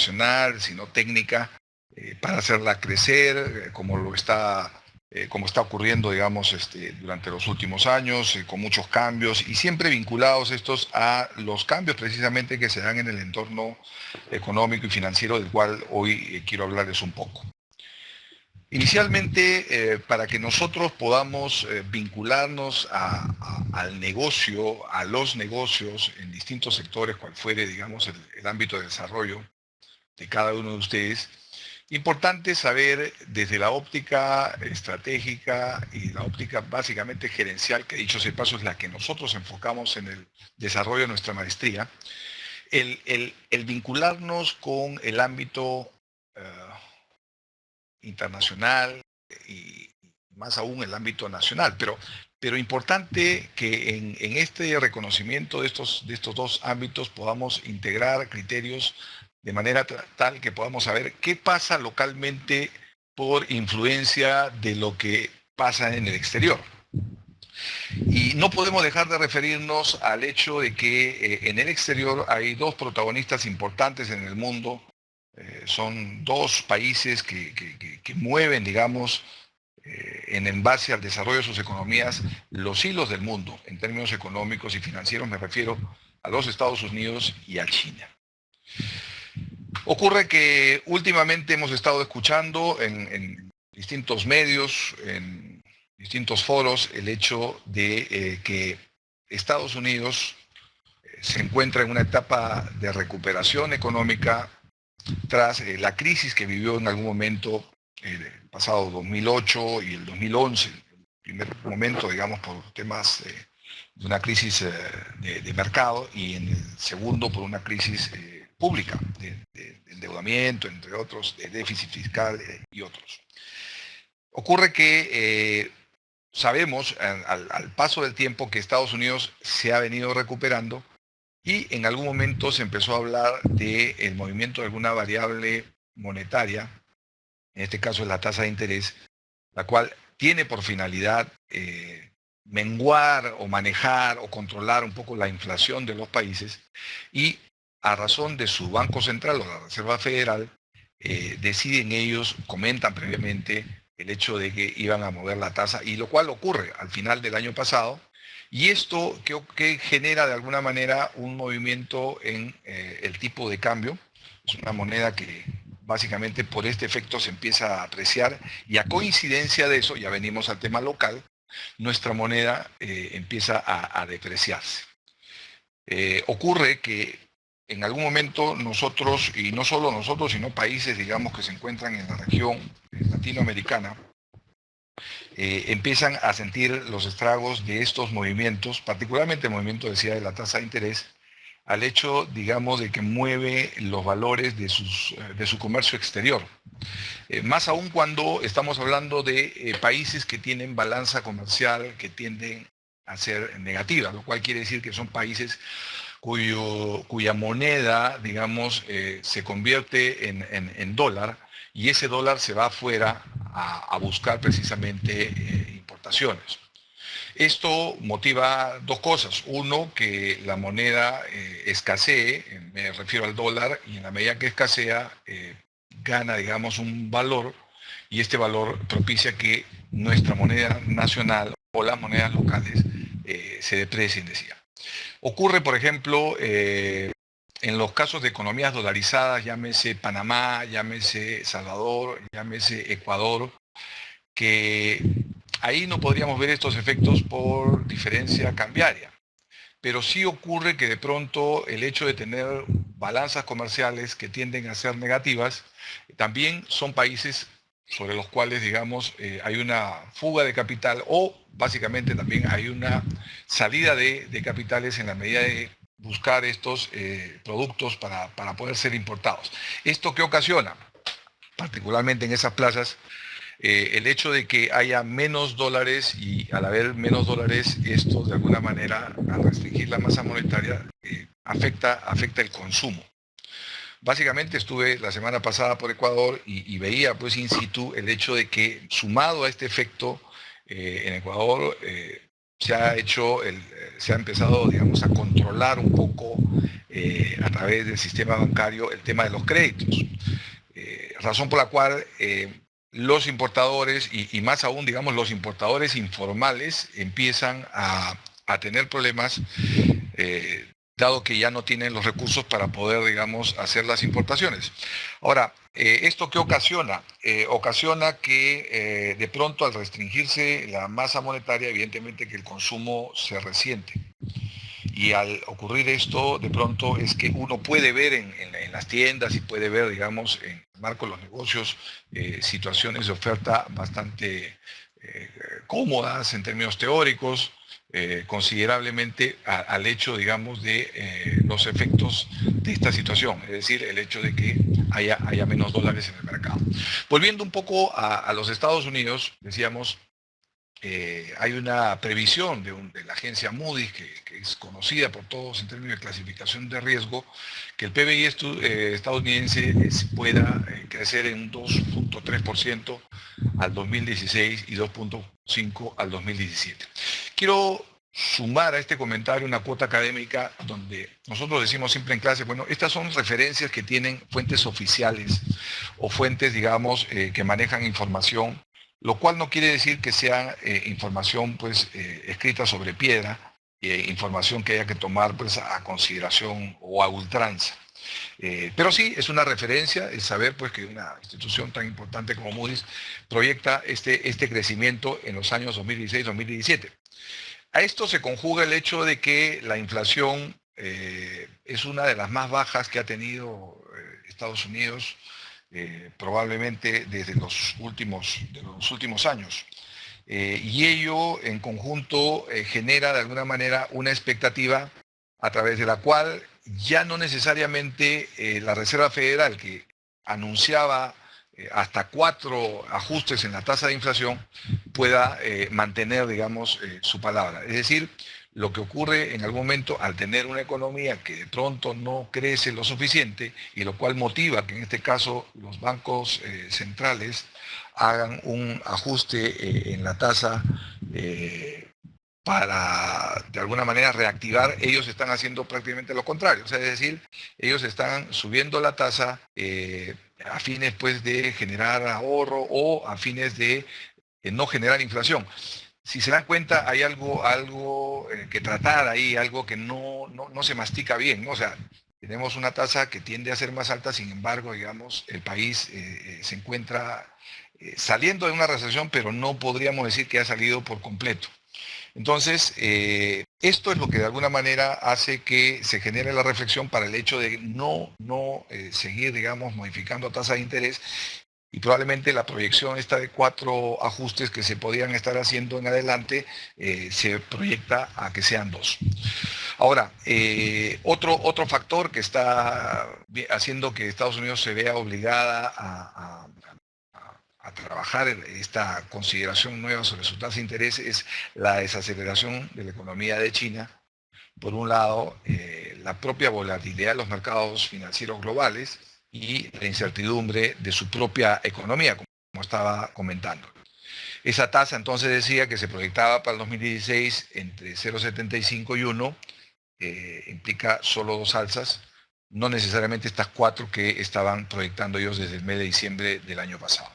profesional, sino técnica, para hacerla crecer, como está ocurriendo, digamos, durante los últimos años, con muchos cambios y siempre vinculados estos a los cambios precisamente que se dan en el entorno económico y financiero del cual hoy quiero hablarles un poco. Inicialmente, para que nosotros podamos vincularnos al negocio, a los negocios en distintos sectores, cual fuere, digamos, el ámbito de desarrollo de cada uno de ustedes, importante saber desde la óptica estratégica y la óptica básicamente gerencial, que dicho sea de paso es la que nosotros enfocamos en el desarrollo de nuestra maestría, el vincularnos con el ámbito internacional y más aún el ámbito nacional, pero importante que en este reconocimiento de estos dos ámbitos podamos integrar criterios de manera tal que podamos saber qué pasa localmente por influencia de lo que pasa en el exterior. Y no podemos dejar de referirnos al hecho de que en el exterior hay dos protagonistas importantes en el mundo. Son dos países que mueven, digamos, en base al desarrollo de sus economías, los hilos del mundo. En términos económicos y financieros me refiero a los Estados Unidos y a China. Ocurre que últimamente hemos estado escuchando en distintos medios, en distintos foros, el hecho de que Estados Unidos se encuentra en una etapa de recuperación económica tras la crisis que vivió en algún momento el pasado 2008 y el 2011, el primer momento, digamos, por temas de una crisis de mercado y en el segundo por una crisis pública, de endeudamiento, entre otros, de déficit fiscal y otros. Ocurre que sabemos al paso del tiempo que Estados Unidos se ha venido recuperando y en algún momento se empezó a hablar del movimiento de alguna variable monetaria, en este caso es la tasa de interés, la cual tiene por finalidad menguar o manejar o controlar un poco la inflación de los países y a razón de su Banco Central o la Reserva Federal, deciden ellos, comentan previamente el hecho de que iban a mover la tasa y lo cual ocurre al final del año pasado. Y esto que genera de alguna manera un movimiento en el tipo de cambio. Es una moneda que básicamente por este efecto se empieza a apreciar y a coincidencia de eso, ya venimos al tema local, nuestra moneda empieza a depreciarse. Ocurre que en algún momento nosotros, y no solo nosotros, sino países, digamos, que se encuentran en la región latinoamericana, empiezan a sentir los estragos de estos movimientos, particularmente el movimiento, decía, de la tasa de interés, al hecho, digamos, de que mueve los valores de su comercio exterior. Más aún cuando estamos hablando de países que tienen balanza comercial que tienden a ser negativa, lo cual quiere decir que son países cuya moneda, digamos, se convierte en dólar y ese dólar se va afuera a buscar precisamente importaciones. Esto motiva dos cosas. Uno, que la moneda escasee, me refiero al dólar, y en la medida que escasea, gana, digamos, un valor, y este valor propicia que nuestra moneda nacional o las monedas locales se deprecien, decía. Ocurre, por ejemplo, en los casos de economías dolarizadas, llámese Panamá, llámese Salvador, llámese Ecuador, que ahí no podríamos ver estos efectos por diferencia cambiaria. Pero sí ocurre que de pronto el hecho de tener balanzas comerciales que tienden a ser negativas, también son países sobre los cuales, digamos, hay una fuga de capital o básicamente también hay una salida de capitales en la medida de buscar estos productos para poder ser importados. ¿Esto qué ocasiona? Particularmente en esas plazas, el hecho de que haya menos dólares y al haber menos dólares, esto de alguna manera, al restringir la masa monetaria, afecta el consumo. Básicamente estuve la semana pasada por Ecuador y veía pues in situ el hecho de que sumado a este efecto en Ecuador se ha empezado, digamos, a controlar un poco a través del sistema bancario el tema de los créditos. Razón por la cual los importadores y más aún, digamos, los importadores informales empiezan a tener problemas dado que ya no tienen los recursos para poder, digamos, hacer las importaciones. Ahora, ¿esto qué ocasiona? Ocasiona que de pronto al restringirse la masa monetaria, evidentemente que el consumo se resiente. Y al ocurrir esto, de pronto es que uno puede ver en las tiendas y puede ver, digamos, en el marco de los negocios, situaciones de oferta bastante cómodas en términos teóricos, considerablemente al hecho, digamos, de los efectos de esta situación, es decir, el hecho de que haya menos dólares en el mercado. Volviendo un poco a los Estados Unidos, decíamos, hay una previsión de la agencia Moody's, que es conocida por todos en términos de clasificación de riesgo, que el PBI estadounidense pueda crecer en un 2.3% al 2016 y 2.5% al 2017. Quiero sumar a este comentario una cuota académica donde nosotros decimos siempre en clase, bueno, estas son referencias que tienen fuentes oficiales o fuentes, digamos, que manejan información, lo cual no quiere decir que sea información pues escrita sobre piedra, información que haya que tomar pues a consideración o a ultranza. Pero sí, es una referencia el saber pues que una institución tan importante como Moody's proyecta este crecimiento en los años 2016-2017. A esto se conjuga el hecho de que la inflación es una de las más bajas que ha tenido Estados Unidos probablemente desde los últimos años. Y ello en conjunto genera de alguna manera una expectativa a través de la cual ya no necesariamente la Reserva Federal, que anunciaba hasta 4 ajustes en la tasa de inflación, pueda mantener, digamos, su palabra. Es decir, lo que ocurre en algún momento al tener una economía que de pronto no crece lo suficiente y lo cual motiva que en este caso los bancos centrales hagan un ajuste en la tasa para de alguna manera reactivar, ellos están haciendo prácticamente lo contrario. O sea, es decir, ellos están subiendo la tasa a fines pues, de generar ahorro o a fines de no generar inflación. Si se dan cuenta, hay algo que tratar ahí, algo que no se mastica bien, ¿no? O sea, tenemos una tasa que tiende a ser más alta, sin embargo, digamos, el país se encuentra saliendo de una recesión, pero no podríamos decir que ha salido por completo. Entonces, esto es lo que de alguna manera hace que se genere la reflexión para el hecho de no seguir, digamos, modificando tasas de interés. Y probablemente la proyección esta de 4 ajustes que se podían estar haciendo en adelante se proyecta a que sean 2. Ahora, otro factor que está haciendo que Estados Unidos se vea obligada a trabajar en esta consideración nueva sobre su tasa de interés es la desaceleración de la economía de China. Por un lado, la propia volatilidad de los mercados financieros globales, y la incertidumbre de su propia economía, como estaba comentando. Esa tasa entonces decía que se proyectaba para el 2016 entre 0,75 y 1, implica solo 2 alzas, no necesariamente estas 4 que estaban proyectando ellos desde el mes de diciembre del año pasado.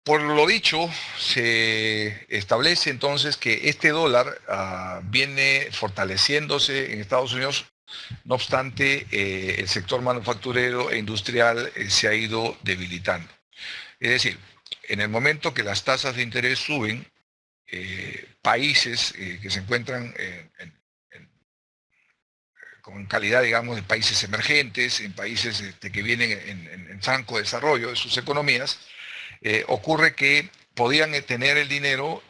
Por lo dicho, se establece entonces que este dólar viene fortaleciéndose en Estados Unidos. No obstante, el sector manufacturero e industrial se ha ido debilitando. Es decir, en el momento que las tasas de interés suben, países que se encuentran con calidad, digamos, de países emergentes, en países que vienen en franco desarrollo de sus economías, ocurre que podían tener el dinero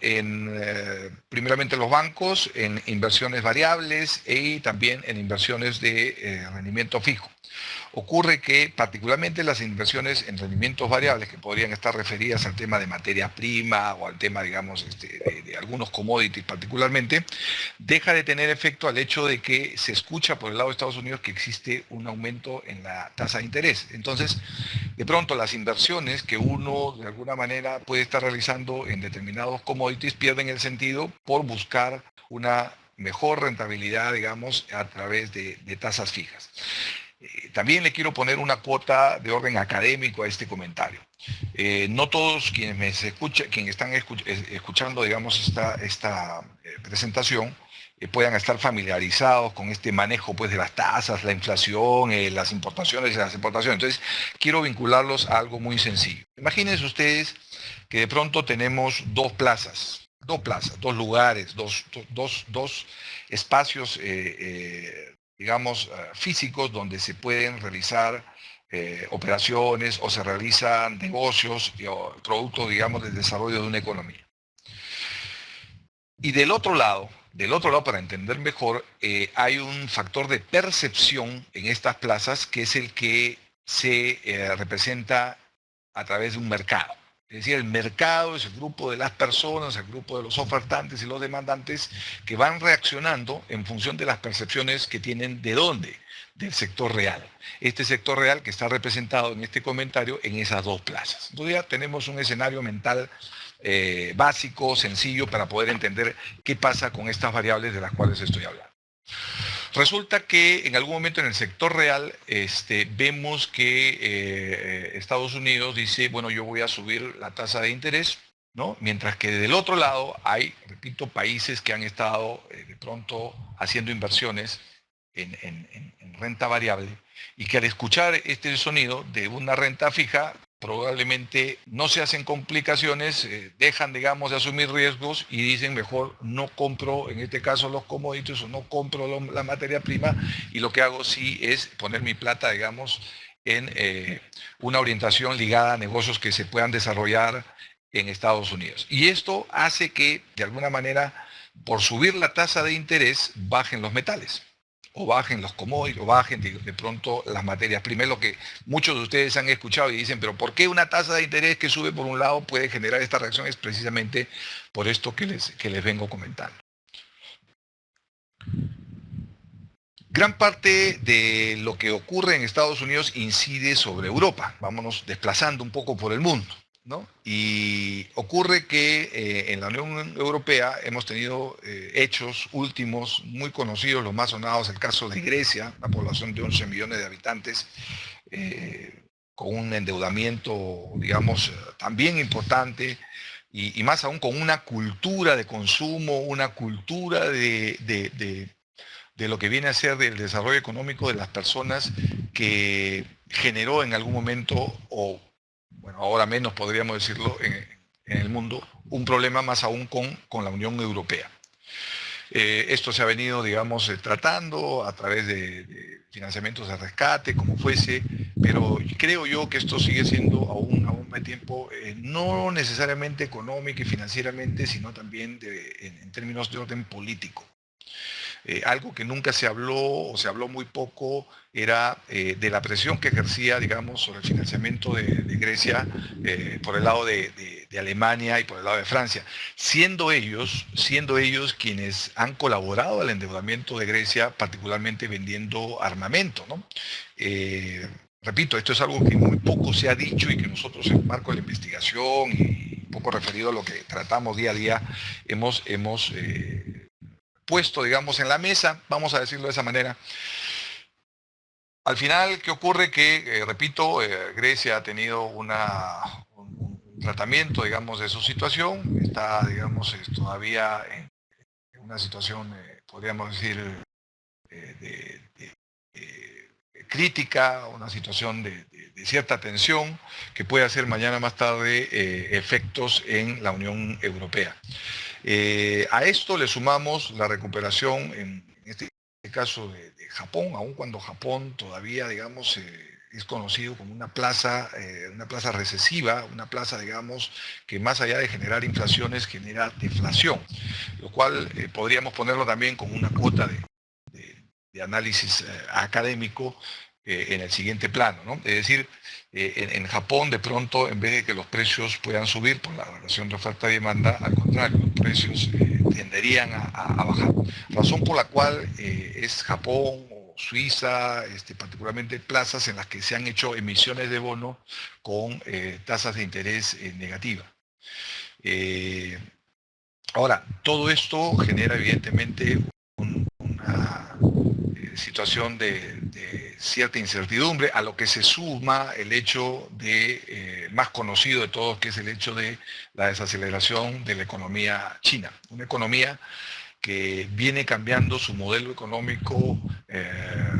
primeramente en los bancos, en inversiones variables y también en inversiones de rendimiento fijo. Ocurre que particularmente las inversiones en rendimientos variables, que podrían estar referidas al tema de materia prima o al tema, digamos, de algunos commodities particularmente, deja de tener efecto al hecho de que se escucha por el lado de Estados Unidos que existe un aumento en la tasa de interés. Entonces, de pronto las inversiones que uno de alguna manera puede estar realizando en determinados commodities pierden el sentido por buscar una mejor rentabilidad, digamos, a través de tasas fijas. También le quiero poner una cuota de orden académico a este comentario. No todos quienes me escuchan, quienes están escuchando, digamos, esta presentación, puedan estar familiarizados con este manejo, pues, de las tasas, la inflación, las importaciones y las exportaciones. Entonces, quiero vincularlos a algo muy sencillo. Imagínense ustedes que de pronto tenemos dos lugares, dos espacios, digamos, físicos donde se pueden realizar operaciones o se realizan negocios o productos, digamos, del desarrollo de una economía. Y del otro lado, para entender mejor, hay un factor de percepción en estas plazas que es el que se representa a través de un mercado. Es decir, el mercado es el grupo de las personas, el grupo de los ofertantes y los demandantes que van reaccionando en función de las percepciones que tienen de dónde, del sector real. Este sector real que está representado en este comentario en esas dos plazas. Entonces ya tenemos un escenario mental básico, sencillo, para poder entender qué pasa con estas variables de las cuales estoy hablando. Resulta que en algún momento en el sector real vemos que Estados Unidos dice, bueno, yo voy a subir la tasa de interés, ¿no? Mientras que del otro lado hay, repito, países que han estado de pronto haciendo inversiones en renta variable y que al escuchar este sonido de una renta fija, probablemente no se hacen complicaciones, dejan, digamos, de asumir riesgos y dicen, mejor no compro, en este caso, los commodities o no compro la materia prima y lo que hago sí es poner mi plata, digamos, en una orientación ligada a negocios que se puedan desarrollar en Estados Unidos. Y esto hace que, de alguna manera, por subir la tasa de interés, bajen los metales, o bajen los commodities, o bajen de pronto las materias primas, lo que muchos de ustedes han escuchado y dicen, pero ¿por qué una tasa de interés que sube por un lado puede generar esta reacción? Es precisamente por esto que les vengo comentando. Gran parte de lo que ocurre en Estados Unidos incide sobre Europa. Vámonos desplazando un poco por el mundo, ¿no? Y ocurre que en la Unión Europea hemos tenido hechos últimos muy conocidos, los más sonados, el caso de Grecia, una población de 11 millones de habitantes, con un endeudamiento, digamos, también importante, y más aún con una cultura de consumo, una cultura de lo que viene a ser del desarrollo económico de las personas que generó en algún momento, o bueno, ahora menos podríamos decirlo, en el mundo, un problema más aún con la Unión Europea. Esto se ha venido, digamos, tratando a través de financiamientos de rescate, como fuese, pero creo yo que esto sigue siendo aún tiempo, no necesariamente económico y financieramente, sino también en términos de orden político. Algo que nunca se habló o se habló muy poco era de la presión que ejercía, digamos, sobre el financiamiento de Grecia por el lado de Alemania y por el lado de Francia, siendo ellos quienes han colaborado al endeudamiento de Grecia, particularmente vendiendo armamento, ¿no? Repito, esto es algo que muy poco se ha dicho y que nosotros en el marco de la investigación y poco referido a lo que tratamos día a día hemos puesto, digamos, en la mesa, vamos a decirlo de esa manera. Al final, ¿qué ocurre? Que, repito, Grecia ha tenido un tratamiento, digamos, de su situación, está, digamos, todavía en una situación, podríamos decir, crítica, una situación de cierta tensión que puede hacer mañana más tarde efectos en la Unión Europea. A esto le sumamos la recuperación, en este caso de Japón, aun cuando Japón todavía, digamos, es conocido como una plaza recesiva, una plaza, digamos, que más allá de generar inflaciones, genera deflación, lo cual podríamos ponerlo también como una cuota de análisis académico en el siguiente plano, ¿no? Es decir, en Japón de pronto, en vez de que los precios puedan subir por la relación de oferta y demanda, al contrario, los precios tenderían a bajar. Razón por la cual es Japón o Suiza, particularmente plazas en las que se han hecho emisiones de bono con tasas de interés negativas. Ahora, todo esto genera evidentemente situación de cierta incertidumbre, a lo que se suma el hecho más conocido de todos, que es el hecho de la desaceleración de la economía china. Una economía que viene cambiando su modelo económico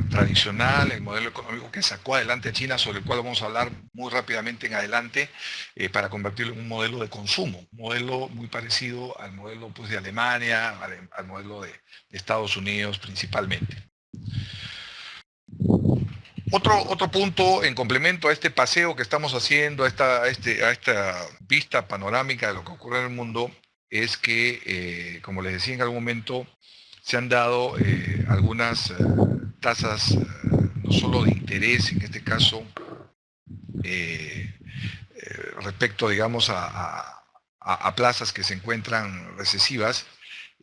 tradicional, el modelo económico que sacó adelante a China, sobre el cual vamos a hablar muy rápidamente en adelante, para convertirlo en un modelo de consumo, un modelo muy parecido al modelo pues, de Alemania, al modelo de Estados Unidos principalmente. Otro punto en complemento a este paseo que estamos haciendo, a esta vista panorámica de lo que ocurre en el mundo, es que, como les decía en algún momento, se han dado algunas tasas, no solo de interés, en este caso, respecto, digamos, a plazas que se encuentran recesivas,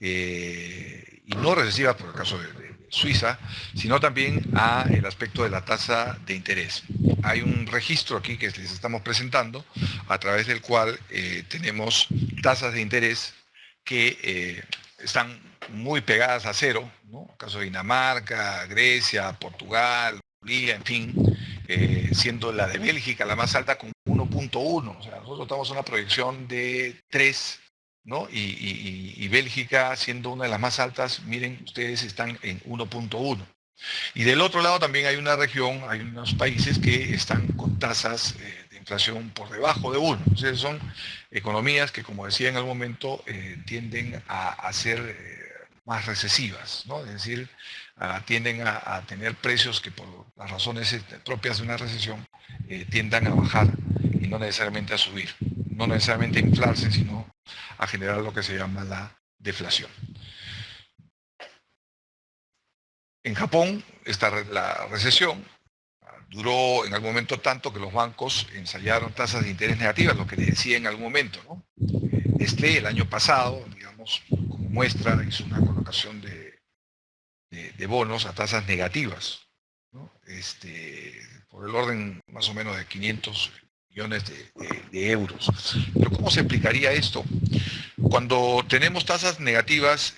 y no recesivas por el caso de Suiza, sino también a el aspecto de la tasa de interés. Hay un registro aquí que les estamos presentando, a través del cual tenemos tasas de interés que están muy pegadas a cero, ¿no? En el caso de Dinamarca, Grecia, Portugal, Bolivia, en fin, siendo la de Bélgica la más alta con 1.1. O sea, nosotros estamos en una proyección de 3, ¿no? Y Bélgica, siendo una de las más altas, miren, ustedes están en 1.1. Y del otro lado también hay una región, hay unos países que están con tasas de inflación por debajo de 1. Entonces son economías que, como decía en algún momento, tienden a ser más recesivas, ¿no? Es decir, tienden a tener precios que por las razones propias de una recesión tiendan a bajar y no necesariamente a subir. No necesariamente a inflarse, sino a generar lo que se llama la deflación. En Japón, la recesión duró en algún momento tanto que los bancos ensayaron tasas de interés negativas, lo que les decía en algún momento, ¿no? El año pasado, digamos, como muestra, hizo una colocación de bonos a tasas negativas, ¿no? Por el orden más o menos de 500 millones de euros. Pero ¿cómo se explicaría esto? Cuando tenemos tasas negativas,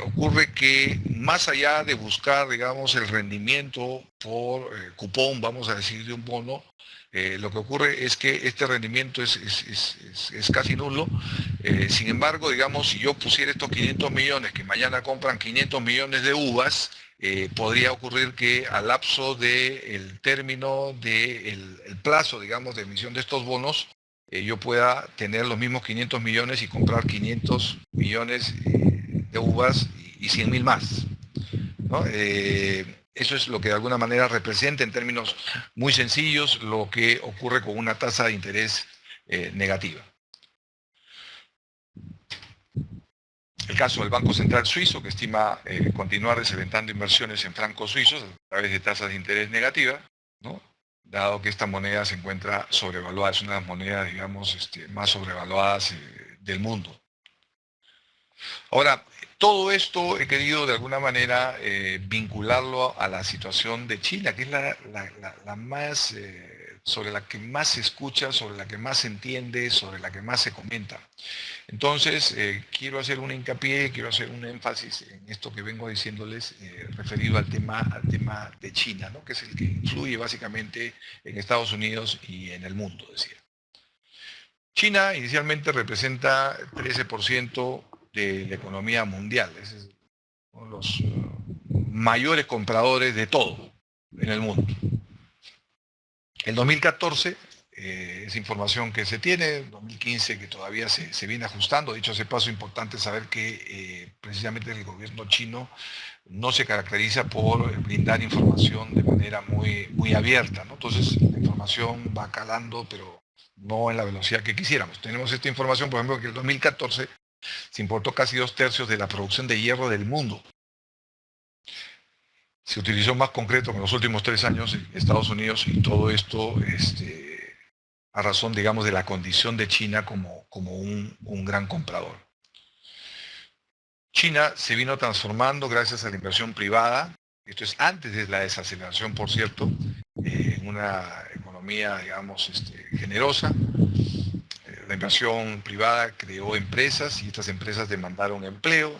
ocurre que más allá de buscar, digamos, el rendimiento por cupón, vamos a decir, de un bono, lo que ocurre es que este rendimiento es casi nulo. Sin embargo, digamos, si yo pusiera estos 500 millones, que mañana compran 500 millones de uvas, podría ocurrir que al lapso del término del plazo, digamos, de emisión de estos bonos, yo pueda tener los mismos 500 millones y comprar 500 millones de uvas y 100.000 más, ¿no? Eso es lo que de alguna manera representa en términos muy sencillos lo que ocurre con una tasa de interés negativa. El caso del Banco Central Suizo, que estima continuar desalentando inversiones en francos suizos a través de tasas de interés negativas, ¿no? Dado que esta moneda se encuentra sobrevaluada, es una de las monedas, digamos, más sobrevaluadas del mundo. Ahora, todo esto he querido de alguna manera vincularlo a la situación de China, que es la más, sobre la que más se escucha, sobre la que más se entiende, sobre la que más se comenta. Entonces, quiero hacer un hincapié, quiero hacer un énfasis en esto que vengo diciéndoles referido al tema de China, ¿no? Que es el que influye básicamente en Estados Unidos y en el mundo, decía. China inicialmente representa 13% de la economía mundial, es uno de los mayores compradores de todo en el mundo. El 2014, es información que se tiene, 2015 que todavía se viene ajustando. Dicho ese paso, importante saber que precisamente el gobierno chino no se caracteriza por brindar información de manera muy abierta, ¿no? Entonces la información va calando, pero no en la velocidad que quisiéramos. Tenemos esta información, por ejemplo, que en el 2014 se importó casi 2/3 de la producción de hierro del mundo. Se utilizó más concreto que en los últimos 3 años en Estados Unidos, y todo esto a razón, digamos, de la condición de China como un gran comprador. China se vino transformando gracias a la inversión privada, esto es antes de la desaceleración, por cierto, en una economía, digamos, generosa. La inversión privada creó empresas y estas empresas demandaron empleo.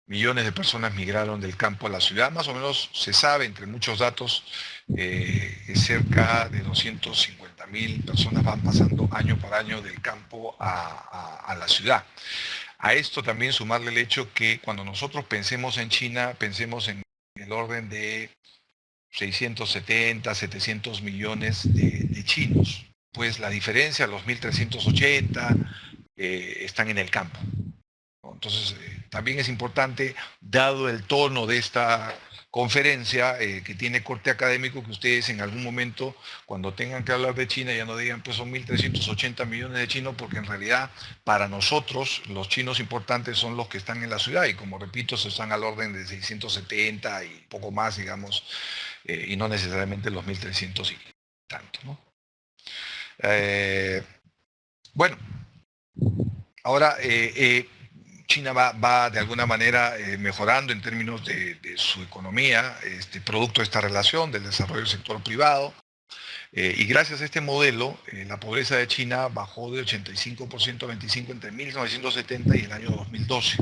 millones de personas migraron del campo a la ciudad. Más o menos se sabe, entre muchos datos, cerca de 250.000 personas van pasando año por año del campo a la ciudad. A esto también sumarle el hecho que cuando nosotros pensemos en China, pensemos en el orden de 670, 700 millones de chinos. Pues la diferencia, los 1.380, están en el campo. Entonces, también es importante, dado el tono de esta conferencia, que tiene corte académico, que ustedes en algún momento, cuando tengan que hablar de China, ya no digan, pues son 1.380 millones de chinos, porque en realidad, para nosotros, los chinos importantes son los que están en la ciudad, y como repito, se están al orden de 670 y poco más, digamos, y no necesariamente los 1.300 y tanto, ¿no? Bueno, ahora, China va de alguna manera mejorando en términos de su economía, producto de esta relación, del desarrollo del sector privado. Y gracias a este modelo, la pobreza de China bajó de 85% a 25% entre 1970 y el año 2012.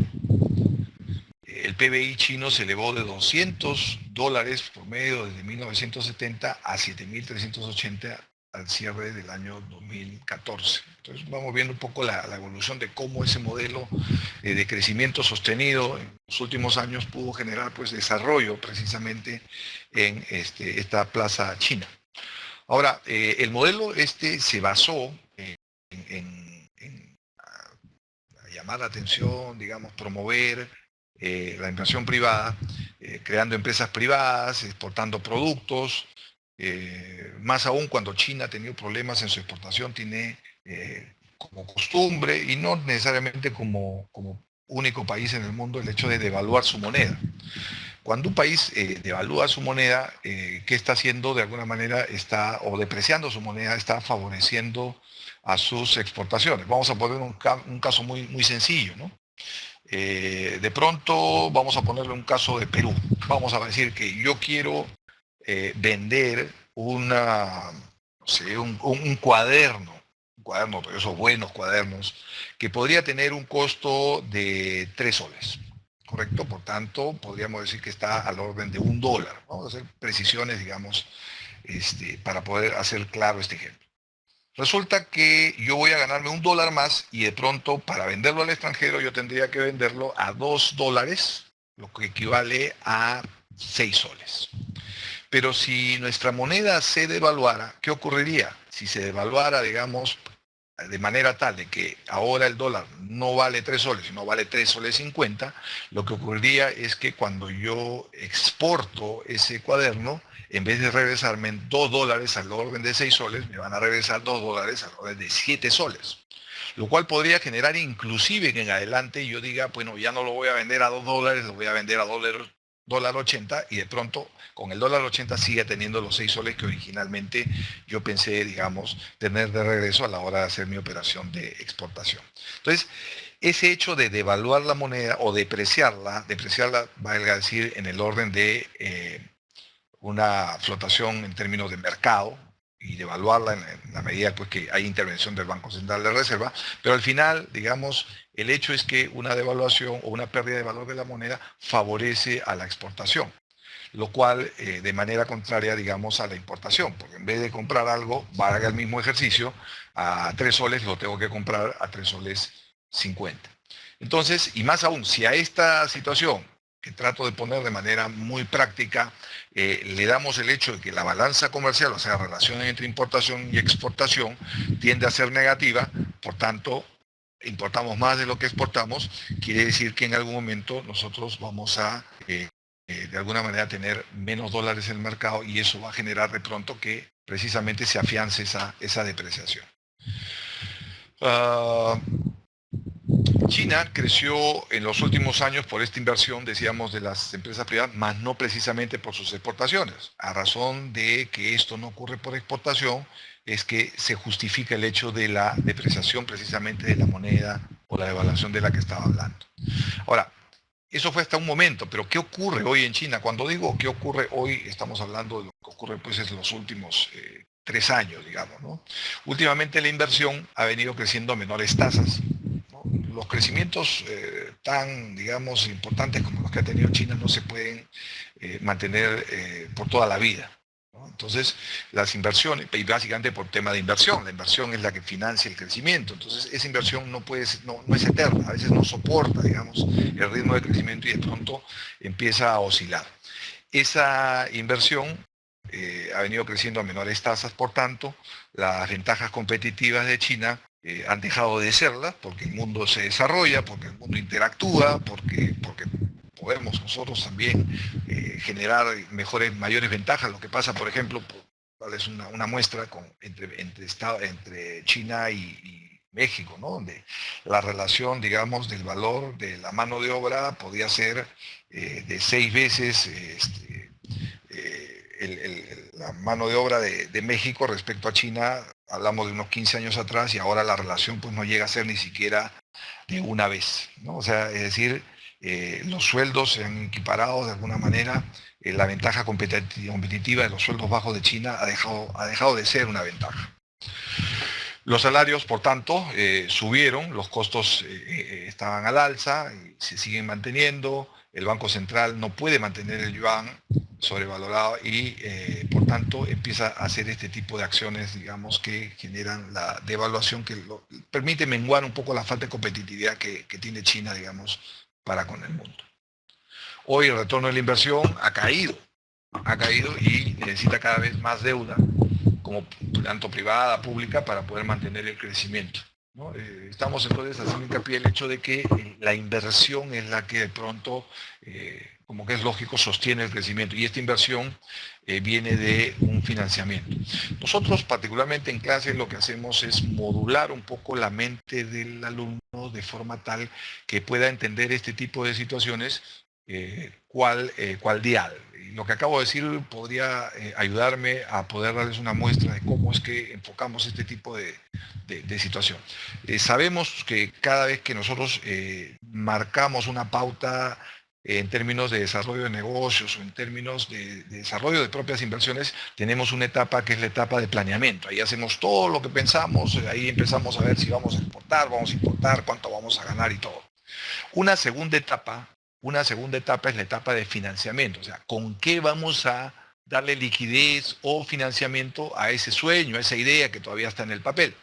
El PBI chino se elevó de $200 por medio desde 1970 a 7.380 al cierre del año 2014. Entonces vamos viendo un poco la evolución de cómo ese modelo de crecimiento sostenido en los últimos años pudo generar pues desarrollo precisamente en esta plaza china. Ahora, el modelo se basó en llamar la atención, digamos, promover la inversión privada, creando empresas privadas, exportando productos, más aún cuando China ha tenido problemas en su exportación, tiene como costumbre, y no necesariamente como único país en el mundo, el hecho de devaluar su moneda. Cuando un país devalúa su moneda, ¿qué está haciendo? De alguna manera o depreciando su moneda, está favoreciendo a sus exportaciones. Vamos a poner un caso muy, muy sencillo, ¿no? De pronto vamos a ponerle un caso de Perú. Vamos a decir que yo quiero vender no sé, un cuaderno, pero esos buenos cuadernos, que podría tener un costo de 3 soles. ¿Correcto? Por tanto, podríamos decir que está al orden de $1. Vamos a hacer precisiones, digamos, para poder hacer claro este ejemplo. Resulta que yo voy a ganarme $1 más y de pronto para venderlo al extranjero yo tendría que venderlo a $2, lo que equivale a 6 soles. Pero si nuestra moneda se devaluara, ¿qué ocurriría? Si se devaluara, digamos, de manera tal de que ahora el dólar no vale 3 soles, sino vale 3 soles 50, lo que ocurriría es que cuando yo exporto ese cuaderno, en vez de regresarme $2 al orden de 6 soles, me van a regresar $2 al orden de 7 soles. Lo cual podría generar inclusive que en adelante yo diga, bueno, ya no lo voy a vender a $2, lo voy a vender a $1.80, y de pronto con el $1.80 sigue teniendo los 6 soles que originalmente yo pensé, digamos, tener de regreso a la hora de hacer mi operación de exportación. Entonces, ese hecho de devaluar la moneda o depreciarla, valga decir, en el orden de una flotación en términos de mercado, y devaluarla en la medida pues, que hay intervención del Banco Central de Reserva, pero al final, digamos, el hecho es que una devaluación o una pérdida de valor de la moneda favorece a la exportación, lo cual de manera contraria, digamos, a la importación, porque en vez de comprar algo, valga el mismo ejercicio, a 3 soles lo tengo que comprar a 3 soles 50. Entonces, y más aún, si a esta situación, que trato de poner de manera muy práctica, le damos el hecho de que la balanza comercial, o sea, la relación entre importación y exportación, tiende a ser negativa, por tanto, importamos más de lo que exportamos, quiere decir que en algún momento nosotros vamos a, de alguna manera, tener menos dólares en el mercado, y eso va a generar de pronto que precisamente se afiance esa depreciación. China creció en los últimos años por esta inversión, decíamos, de las empresas privadas, más no precisamente por sus exportaciones. A razón de que esto no ocurre por exportación, es que se justifica el hecho de la depreciación precisamente de la moneda o la devaluación de la que estaba hablando. Ahora, eso fue hasta un momento, pero ¿qué ocurre hoy en China? Cuando digo qué ocurre hoy, estamos hablando de lo que ocurre pues, en los últimos 3 años, digamos, ¿no? Últimamente la inversión ha venido creciendo a menores tasas. Los crecimientos tan, digamos, importantes como los que ha tenido China no se pueden mantener por toda la vida, ¿no? Entonces, las inversiones, y básicamente por tema de inversión, la inversión es la que financia el crecimiento, entonces esa inversión no es eterna, a veces no soporta, digamos, el ritmo de crecimiento y de pronto empieza a oscilar. Esa inversión ha venido creciendo a menores tasas, por tanto, las ventajas competitivas de China han dejado de serlas porque el mundo se desarrolla, porque el mundo interactúa, porque podemos nosotros también generar mayores ventajas. Lo que pasa, por ejemplo, darles una muestra entre China y México, ¿no? Donde la relación, digamos, del valor de la mano de obra podía ser de 6 veces la mano de obra de México respecto a China. Hablamos de unos 15 años atrás y ahora la relación pues no llega a ser ni siquiera de una vez, ¿no? O sea, es decir, los sueldos se han equiparado de alguna manera, la ventaja competitiva de los sueldos bajos de China ha dejado de ser una ventaja. Los salarios, por tanto, subieron, los costos estaban al alza, y se siguen manteniendo, el Banco Central no puede mantener el yuan sobrevalorado y, por tanto, empieza a hacer este tipo de acciones, digamos, que generan la devaluación que permite menguar un poco la falta de competitividad que tiene China, digamos, para con el mundo. Hoy el retorno de la inversión ha caído y necesita cada vez más deuda, como tanto privada, pública, para poder mantener el crecimiento, ¿no? Estamos entonces haciendo hincapié en el hecho de que la inversión es la que de pronto, como que es lógico, sostiene el crecimiento, y esta inversión viene de un financiamiento. Nosotros, particularmente en clase, lo que hacemos es modular un poco la mente del alumno de forma tal que pueda entender este tipo de situaciones cual dial. Y lo que acabo de decir podría ayudarme a poder darles una muestra de cómo es que enfocamos este tipo de situación. Sabemos que cada vez que nosotros marcamos una pauta en términos de desarrollo de negocios o en términos de desarrollo de propias inversiones, tenemos una etapa que es la etapa de planeamiento. Ahí hacemos todo lo que pensamos, ahí empezamos a ver si vamos a exportar, vamos a importar, cuánto vamos a ganar y todo. Una segunda etapa es la etapa de financiamiento, o sea, ¿con qué vamos a darle liquidez o financiamiento a ese sueño, a esa idea que todavía está en el papel?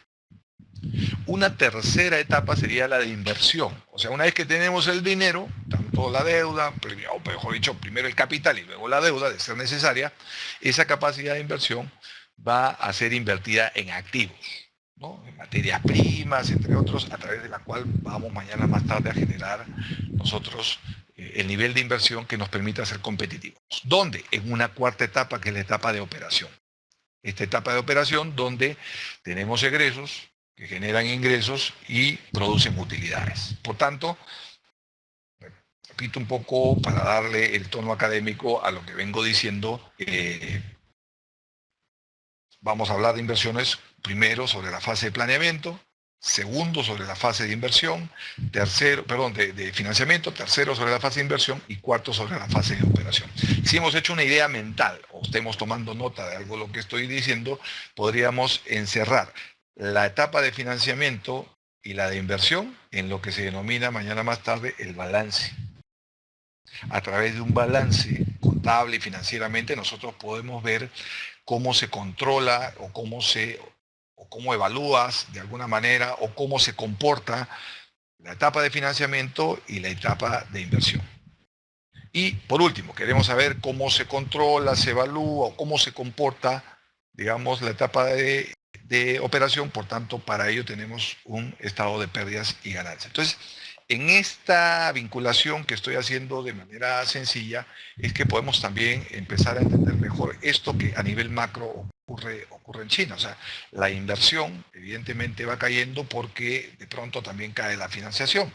Una tercera etapa sería la de inversión, o sea, una vez que tenemos el dinero, tanto la deuda, o mejor dicho, primero el capital y luego la deuda, de ser necesaria, esa capacidad de inversión va a ser invertida en activos, ¿no? En materias primas, entre otros, a través de la cual vamos mañana más tarde a generar nosotros el nivel de inversión que nos permita ser competitivos. ¿Dónde? En una cuarta etapa, que es la etapa de operación. Esta etapa de operación donde tenemos egresos que generan ingresos y producen utilidades. Por tanto, repito un poco para darle el tono académico a lo que vengo diciendo, vamos a hablar de inversiones primero sobre la fase de planeamiento, segundo sobre la fase de inversión, de financiamiento, tercero sobre la fase de inversión y cuarto sobre la fase de operación. Si hemos hecho una idea mental o estemos tomando nota de algo de lo que estoy diciendo, podríamos encerrar la etapa de financiamiento y la de inversión en lo que se denomina mañana más tarde el balance. A través de un balance contable y financieramente nosotros podemos ver cómo se controla o cómo evalúas de alguna manera o cómo se comporta la etapa de financiamiento y la etapa de inversión. Y por último, queremos saber cómo se controla, se evalúa o cómo se comporta, digamos, la etapa de operación. Por tanto, para ello tenemos un estado de pérdidas y ganancias. Entonces, en esta vinculación que estoy haciendo de manera sencilla, es que podemos también empezar a entender mejor esto que a nivel macro ocurre en China. O sea, la inversión evidentemente va cayendo porque de pronto también cae la financiación.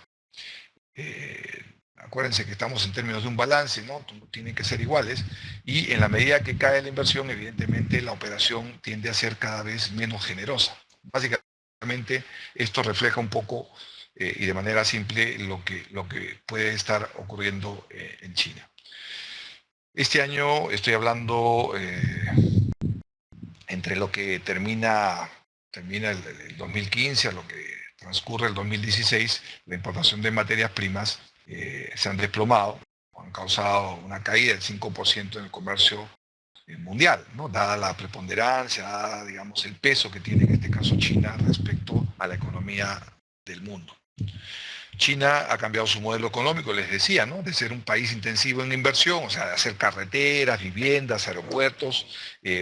Acuérdense que estamos en términos de un balance, ¿no? Tienen que ser iguales, y en la medida que cae la inversión, evidentemente la operación tiende a ser cada vez menos generosa. Básicamente, esto refleja un poco y de manera simple lo que puede estar ocurriendo en China. Este año estoy hablando entre lo que termina el 2015 a lo que transcurre el 2016, la importación de materias primas se han desplomado, han causado una caída del 5% en el comercio mundial, ¿no? Dada la preponderancia, dada, digamos, el peso que tiene en este caso China respecto a la economía del mundo. China ha cambiado su modelo económico, les decía, ¿no? De ser un país intensivo en inversión, o sea, de hacer carreteras, viviendas, aeropuertos,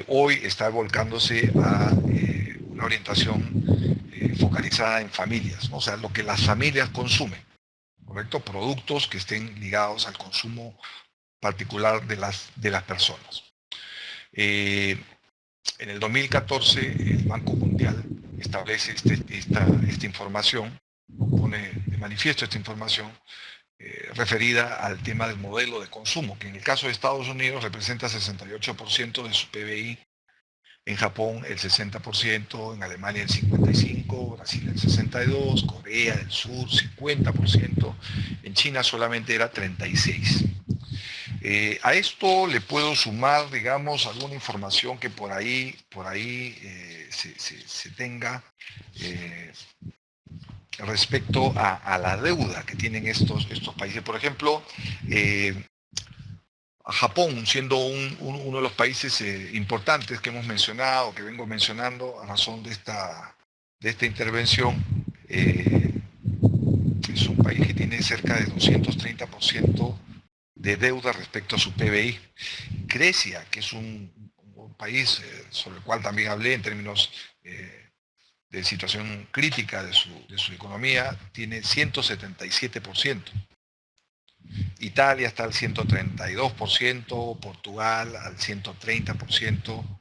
hoy está volcándose a una orientación focalizada en familias, ¿no? O sea, lo que las familias consumen, ¿correcto? Productos que estén ligados al consumo particular de las personas. En el 2014, el Banco Mundial establece esta información, pone de manifiesto esta información referida al tema del modelo de consumo, que en el caso de Estados Unidos representa 68% de su PBI, en Japón el 60%, en Alemania el 55%, Brasil el 62%, Corea del Sur 50%, en China solamente era 36%. A esto le puedo sumar, digamos, alguna información que por ahí se tenga respecto a la deuda que tienen estos países. Por ejemplo, a Japón, siendo uno de los países importantes que hemos mencionado, que vengo mencionando a razón de esta intervención, es un país que tiene cerca de 230% de deuda respecto a su PBI. Grecia, que es un país sobre el cual también hablé en términos de situación crítica de su economía, tiene 177%. Italia está al 132%, Portugal al 130%,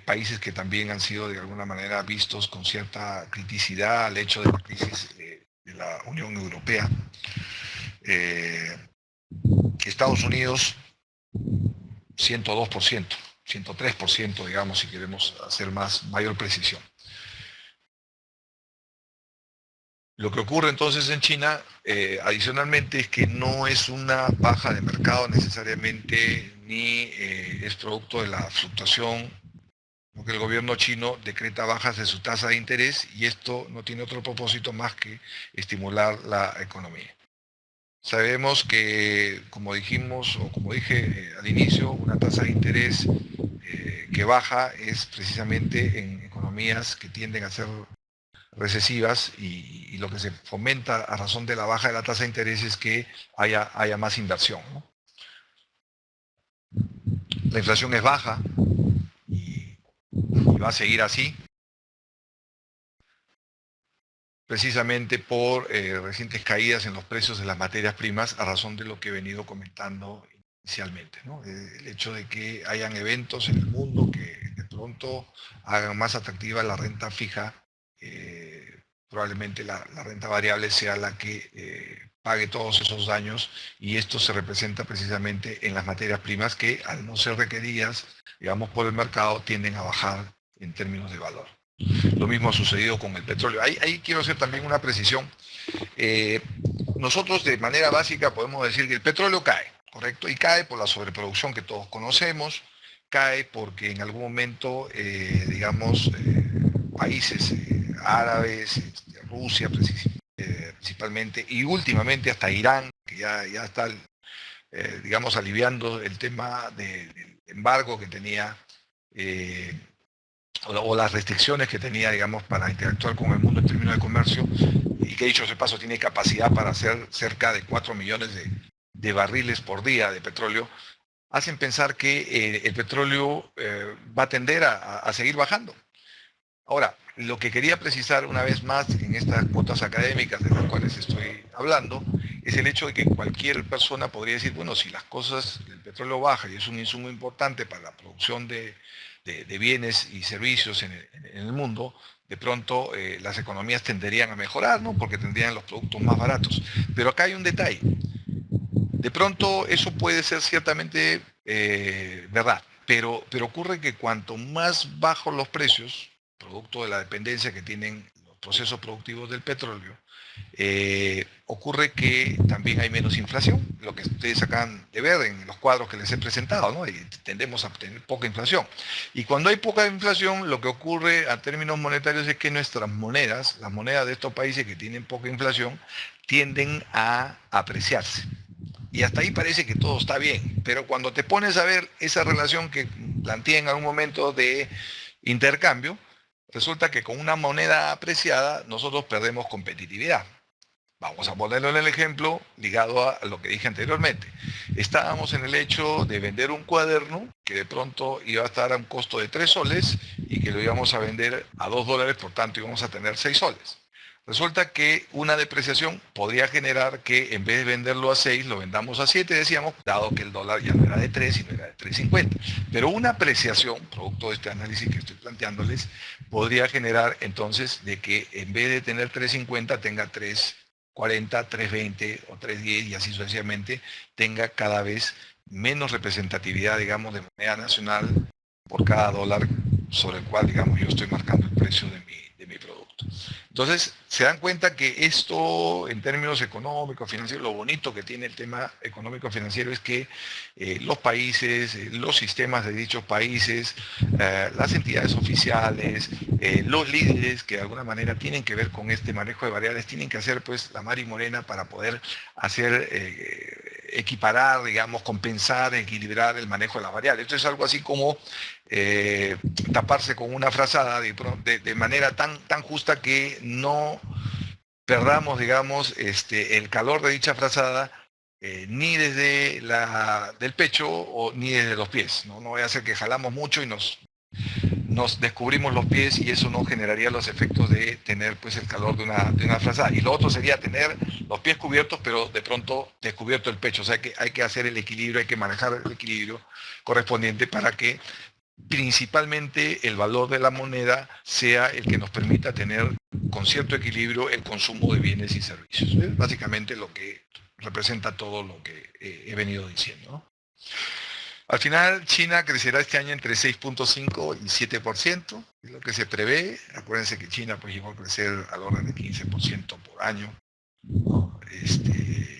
países que también han sido de alguna manera vistos con cierta criticidad al hecho de la crisis de la Unión Europea. Estados Unidos, 102%, 103%, digamos, si queremos hacer mayor precisión. Lo que ocurre entonces en China, adicionalmente, es que no es una baja de mercado necesariamente, ni es producto de la fluctuación, porque el gobierno chino decreta bajas de su tasa de interés y esto no tiene otro propósito más que estimular la economía. Sabemos que, como dijimos, o como dije al inicio, una tasa de interés que baja es precisamente en economías que tienden a ser recesivas y lo que se fomenta a razón de la baja de la tasa de interés es que haya más inversión, ¿no? La inflación es baja y va a seguir así, precisamente por recientes caídas en los precios de las materias primas a razón de lo que he venido comentando inicialmente, ¿no? El hecho de que hayan eventos en el mundo que de pronto hagan más atractiva la renta fija, probablemente la renta variable sea la que pague todos esos daños y esto se representa precisamente en las materias primas que al no ser requeridas, digamos, por el mercado tienden a bajar en términos de valor. Lo mismo ha sucedido con el petróleo. Ahí quiero hacer también una precisión. Nosotros de manera básica podemos decir que el petróleo cae, ¿correcto? Y cae por la sobreproducción que todos conocemos, cae porque en algún momento, digamos, países árabes, Rusia principalmente, y últimamente hasta Irán, que ya está, digamos, aliviando el tema del embargo que tenía, o las restricciones que tenía, digamos, para interactuar con el mundo en términos de comercio, y que dicho ese paso tiene capacidad para hacer cerca de 4 millones de barriles por día de petróleo, hacen pensar que el petróleo va a tender a seguir bajando. Ahora, lo que quería precisar una vez más en estas cuotas académicas de las cuales estoy hablando, es el hecho de que cualquier persona podría decir, bueno, si las cosas, el petróleo baja y es un insumo importante para la producción de bienes y servicios en el mundo, de pronto las economías tenderían a mejorar, ¿no? Porque tendrían los productos más baratos. Pero acá hay un detalle. De pronto eso puede ser ciertamente verdad, pero ocurre que cuanto más bajos los precios, producto de la dependencia que tienen los procesos productivos del petróleo, ocurre que también hay menos inflación, lo que ustedes acaban de ver en los cuadros que les he presentado, ¿no? Y tendemos a tener poca inflación. Y cuando hay poca inflación, lo que ocurre a términos monetarios es que nuestras monedas, las monedas de estos países que tienen poca inflación, tienden a apreciarse. Y hasta ahí parece que todo está bien, pero cuando te pones a ver esa relación que planteé en algún momento de intercambio, resulta que con una moneda apreciada nosotros perdemos competitividad. Vamos a ponerlo en el ejemplo ligado a lo que dije anteriormente. Estábamos en el hecho de vender un cuaderno que de pronto iba a estar a un costo de 3 soles y que lo íbamos a vender a 2 dólares, por tanto íbamos a tener 6 soles. Resulta que una depreciación podría generar que en vez de venderlo a 6, lo vendamos a 7, decíamos, dado que el dólar ya no era de 3, sino era de 3.50. Pero una apreciación, producto de este análisis que estoy planteándoles, podría generar entonces de que en vez de tener 3.50 tenga 3.40, 3.20 o 3.10 y así sucesivamente, tenga cada vez menos representatividad, digamos, de moneda nacional por cada dólar sobre el cual, digamos, yo estoy marcando el precio de mi producto. Entonces, se dan cuenta que esto, en términos económicos, financieros, lo bonito que tiene el tema económico-financiero es que los países, los sistemas de dichos países, las entidades oficiales, los líderes que de alguna manera tienen que ver con este manejo de variables, tienen que hacer pues la mar y morena para poder hacer equiparar, digamos, compensar, equilibrar el manejo de las variables. Esto es algo así como taparse con una frazada de manera tan justa que no perdamos, digamos, el calor de dicha frazada ni desde del pecho ni desde los pies. No vaya a ser que jalamos mucho y nos descubrimos los pies y eso no generaría los efectos de tener pues el calor de una frazada. Y lo otro sería tener los pies cubiertos, pero de pronto descubierto el pecho. O sea que hay que hacer el equilibrio, hay que manejar el equilibrio correspondiente para que principalmente el valor de la moneda sea el que nos permita tener con cierto equilibrio el consumo de bienes y servicios. Es básicamente lo que representa todo lo que he venido diciendo, ¿no? Al final, China crecerá este año entre 6.5 y 7%, es lo que se prevé. Acuérdense que China pues, llegó a crecer al orden de 15% por año.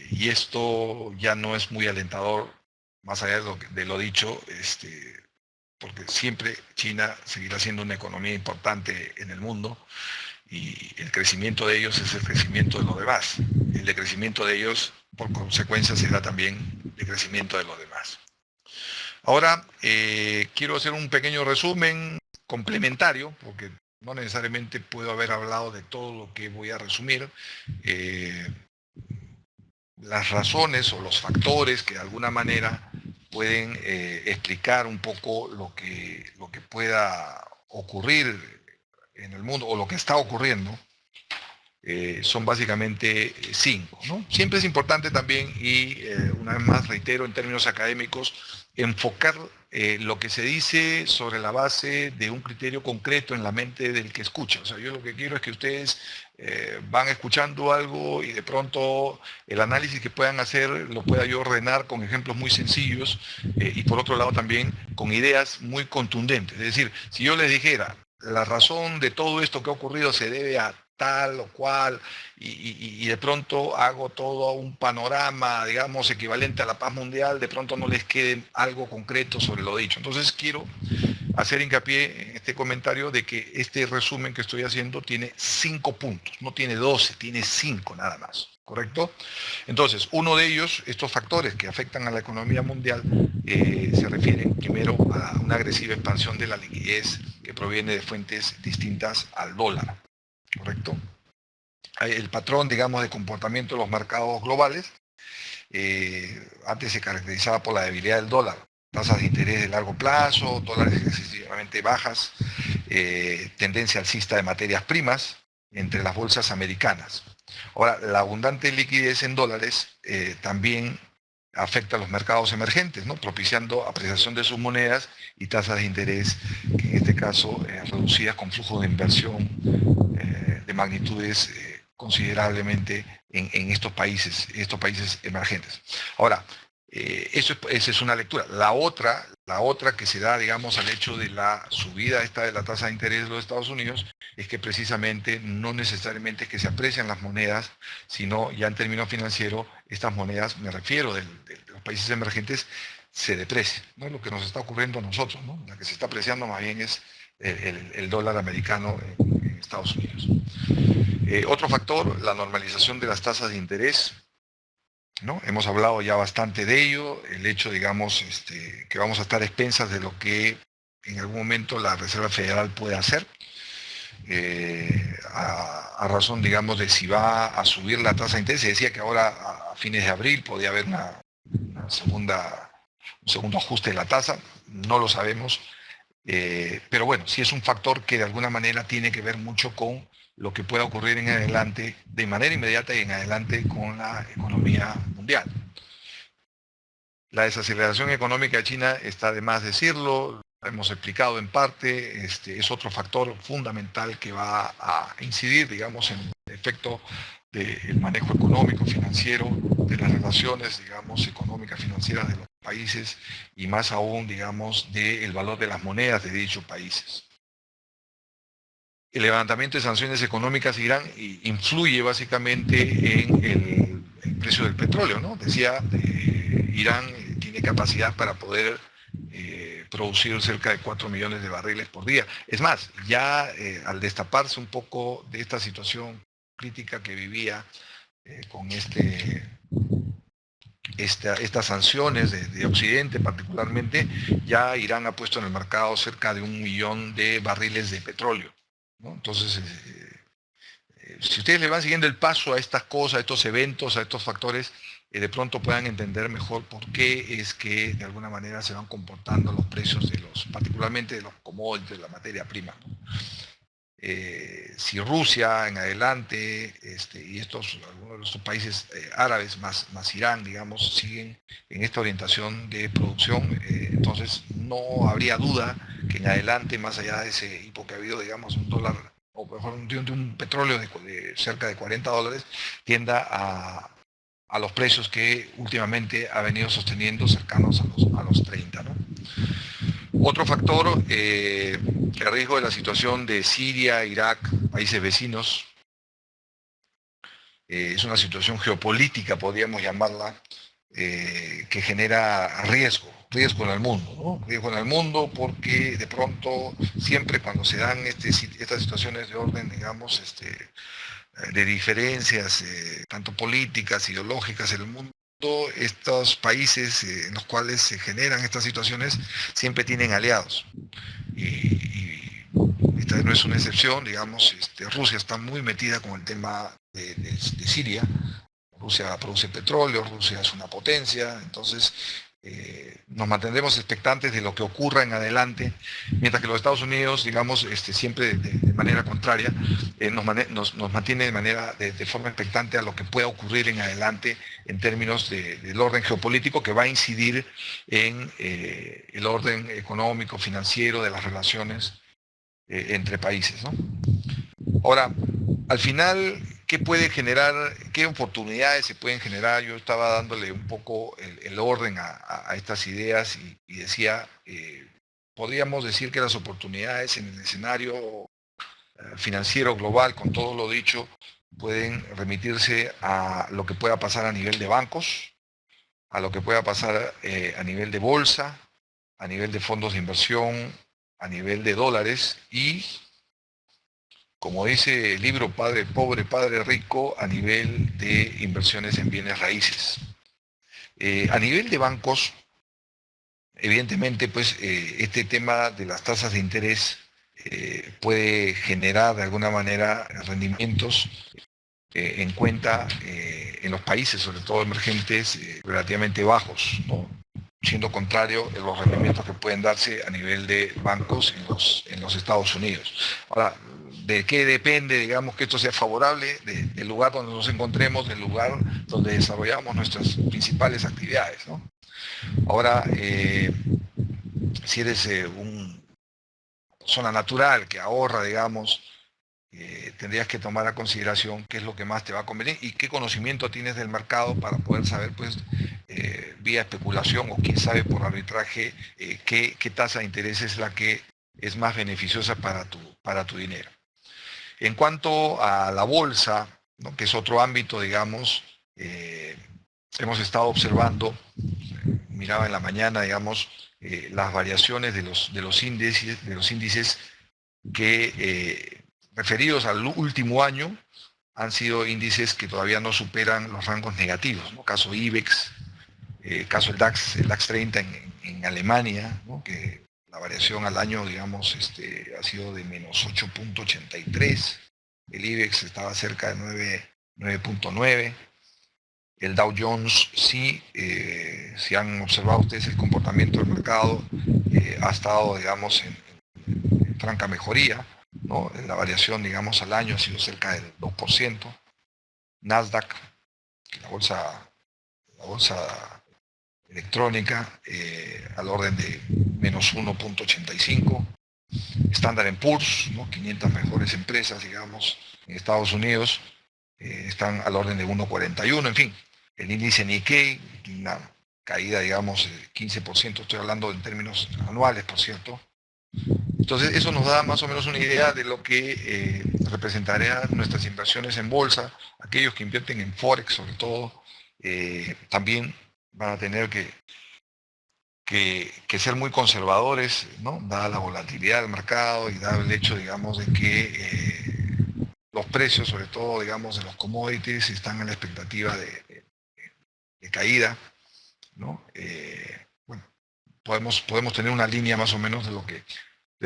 Y esto ya no es muy alentador, más allá de lo dicho, porque siempre China seguirá siendo una economía importante en el mundo y el crecimiento de ellos es el crecimiento de los demás. El decrecimiento de ellos, por consecuencia, será también el crecimiento de los demás. Ahora, quiero hacer un pequeño resumen complementario, porque no necesariamente puedo haber hablado de todo lo que voy a resumir. Las razones o los factores que de alguna manera pueden explicar un poco lo que pueda ocurrir en el mundo o lo que está ocurriendo, son básicamente 5, ¿no? Siempre es importante también, y una vez más reitero en términos académicos, enfocar lo que se dice sobre la base de un criterio concreto en la mente del que escucha. O sea, yo lo que quiero es que ustedes van escuchando algo y de pronto el análisis que puedan hacer lo pueda yo ordenar con ejemplos muy sencillos y por otro lado también con ideas muy contundentes. Es decir, si yo les dijera, la razón de todo esto que ha ocurrido se debe a tal o cual, y de pronto hago todo un panorama, digamos, equivalente a la paz mundial, de pronto no les quede algo concreto sobre lo dicho. Entonces quiero hacer hincapié en este comentario de que este resumen que estoy haciendo tiene 5 puntos, no tiene 12, tiene 5 nada más, ¿correcto? Entonces, uno de ellos, estos factores que afectan a la economía mundial, se refieren primero a una agresiva expansión de la liquidez que proviene de fuentes distintas al dólar, ¿correcto? El patrón, digamos, de comportamiento de los mercados globales, antes se caracterizaba por la debilidad del dólar, tasas de interés de largo plazo, dólares excesivamente bajas, tendencia alcista de materias primas entre las bolsas americanas. Ahora, la abundante liquidez en dólares también afecta a los mercados emergentes, ¿no? Propiciando apreciación de sus monedas y tasas de interés, que en este caso reducidas con flujos de inversión de magnitudes considerablemente en estos países emergentes. Ahora, Esa es una lectura. La otra que se da, digamos, al hecho de la subida esta de la tasa de interés de los Estados Unidos, es que precisamente no necesariamente es que se aprecian las monedas, sino ya en términos financieros, estas monedas, me refiero de los países emergentes, se deprecian, ¿no? Lo que nos está ocurriendo a nosotros, ¿no? La que se está apreciando más bien es el dólar americano en Estados Unidos. Otro factor, la normalización de las tasas de interés, ¿no? Hemos hablado ya bastante de ello, el hecho, digamos, que vamos a estar a expensas de lo que en algún momento la Reserva Federal puede hacer, a razón, digamos, de si va a subir la tasa de interés. Se decía que ahora a fines de abril podía haber un segundo ajuste de la tasa, no lo sabemos, pero bueno, sí es un factor que de alguna manera tiene que ver mucho con lo que pueda ocurrir en adelante, de manera inmediata y en adelante con la economía mundial. La desaceleración económica de China está de más decirlo, lo hemos explicado en parte, es otro factor fundamental que va a incidir, digamos, en el efecto del manejo económico, financiero, de las relaciones, digamos, económicas, financieras de los países y más aún, digamos, del valor de las monedas de dichos países. El levantamiento de sanciones económicas de Irán influye básicamente en el precio del petróleo, ¿no? Decía, Irán tiene capacidad para poder producir cerca de 4 millones de barriles por día. Es más, ya al destaparse un poco de esta situación crítica que vivía con estas sanciones de Occidente particularmente, ya Irán ha puesto en el mercado cerca de 1 millón de barriles de petróleo, ¿no? Entonces, si ustedes le van siguiendo el paso a estas cosas, a estos eventos, a estos factores, de pronto puedan entender mejor por qué es que de alguna manera se van comportando los precios particularmente de los commodities, de la materia prima, ¿no? Si Rusia en adelante y algunos de estos países árabes más Irán, digamos, siguen en esta orientación de producción, entonces no habría duda que en adelante, más allá de ese hipo que ha habido, digamos, un dólar, o mejor de un petróleo de cerca de $40, tienda a los precios que últimamente ha venido sosteniendo cercanos a los 30, ¿no? Otro factor, el riesgo de la situación de Siria, Irak, países vecinos, es una situación geopolítica, podríamos llamarla, que genera riesgo en el mundo, ¿no? Riesgo en el mundo porque de pronto, siempre cuando se dan estas situaciones de orden, digamos, de diferencias, tanto políticas, ideológicas en el mundo, estos países en los cuales se generan estas situaciones siempre tienen aliados. Y esta no es una excepción, digamos, Rusia está muy metida con el tema de Siria. Rusia produce petróleo, Rusia es una potencia, entonces nos mantendremos expectantes de lo que ocurra en adelante, mientras que los Estados Unidos, digamos, siempre de manera contraria, nos mantiene de forma expectante a lo que pueda ocurrir en adelante en términos del orden geopolítico que va a incidir en el orden económico, financiero, de las relaciones entre países, ¿no? Ahora, al final, ¿qué puede generar, qué oportunidades se pueden generar? Yo estaba dándole un poco el orden a estas ideas y decía, podríamos decir que las oportunidades en el escenario financiero global, con todo lo dicho, pueden remitirse a lo que pueda pasar a nivel de bancos, a lo que pueda pasar a nivel de bolsa, a nivel de fondos de inversión, a nivel de dólares y, como dice el libro Padre Pobre, Padre Rico, a nivel de inversiones en bienes raíces. A nivel de bancos, evidentemente, pues este tema de las tasas de interés puede generar de alguna manera rendimientos en cuenta en los países, sobre todo emergentes, relativamente bajos, ¿no? Siendo contrario los rendimientos que pueden darse a nivel de bancos en los Estados Unidos. Ahora, ¿de qué depende, digamos, que esto sea favorable? Del lugar donde nos encontremos, del lugar donde desarrollamos nuestras principales actividades, ¿no? Ahora, si eres una persona natural que ahorra, digamos, tendrías que tomar a consideración qué es lo que más te va a convenir y qué conocimiento tienes del mercado para poder saber, pues, vía especulación o quién sabe por arbitraje qué tasa de interés es la que es más beneficiosa para tu dinero. En cuanto a la bolsa, ¿no?, que es otro ámbito, digamos, hemos estado observando, miraba en la mañana, digamos, las variaciones de los índices que referidos al último año han sido índices que todavía no superan los rangos negativos, ¿no? Caso IBEX, caso el DAX 30 en Alemania, ¿no?, que la variación al año, digamos, ha sido de menos 8.83, el IBEX estaba cerca de 9.9, el Dow Jones sí, si han observado ustedes el comportamiento del mercado, ha estado, digamos, en franca mejoría, ¿no? La variación, digamos, al año ha sido cerca del 2%. Nasdaq, la bolsa electrónica, al orden de menos 1.85. Standard Poor's, ¿no?, 500 mejores empresas, digamos, en Estados Unidos, están al orden de 1.41, en fin. El índice Nikkei, una caída, digamos, de 15%, estoy hablando en términos anuales, por cierto. Entonces, eso nos da más o menos una idea de lo que representarían nuestras inversiones en bolsa. Aquellos que invierten en Forex, sobre todo, también van a tener que ser muy conservadores, ¿no?, dada la volatilidad del mercado y dado el hecho, digamos, de que los precios, sobre todo, digamos, de los commodities, están en la expectativa de caída, ¿no? Bueno, podemos tener una línea más o menos de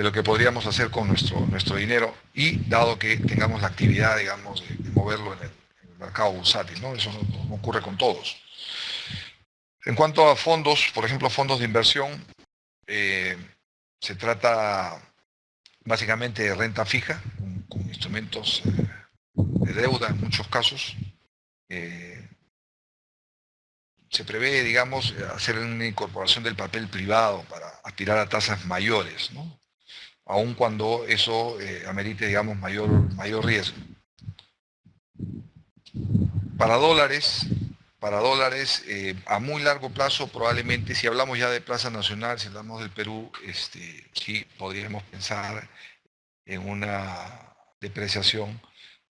lo que podríamos hacer con nuestro dinero, y dado que tengamos la actividad, digamos, de moverlo en el mercado bursátil, ¿no? Eso no ocurre con todos. En cuanto a fondos, por ejemplo, fondos de inversión, se trata básicamente de renta fija, con instrumentos de deuda en muchos casos. Se prevé, digamos, hacer una incorporación del papel privado para aspirar a tasas mayores, ¿no?, aun cuando eso amerite, digamos, mayor riesgo. Para dólares, a muy largo plazo, probablemente, si hablamos ya de Plaza Nacional, si hablamos del Perú, sí podríamos pensar en una depreciación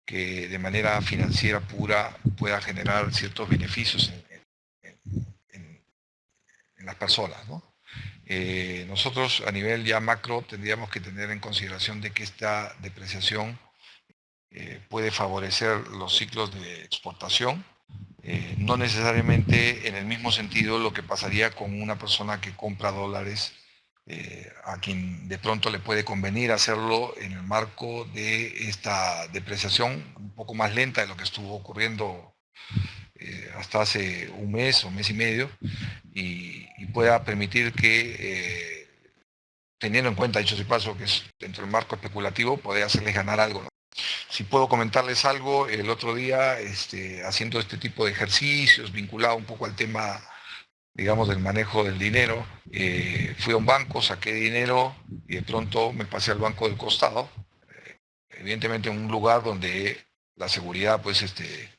que de manera financiera pura pueda generar ciertos beneficios en las personas, ¿no? Nosotros a nivel ya macro tendríamos que tener en consideración de que esta depreciación puede favorecer los ciclos de exportación, no necesariamente en el mismo sentido lo que pasaría con una persona que compra dólares, a quien de pronto le puede convenir hacerlo en el marco de esta depreciación un poco más lenta de lo que estuvo ocurriendo hasta hace un mes o mes y medio, y pueda permitir que, teniendo en cuenta, dicho sea de paso, que es dentro del marco especulativo, puede hacerles ganar algo, ¿no? Si puedo comentarles algo, el otro día, haciendo este tipo de ejercicios, vinculado un poco al tema, digamos, del manejo del dinero, fui a un banco, saqué dinero y de pronto me pasé al banco del costado, evidentemente en un lugar donde la seguridad, pues,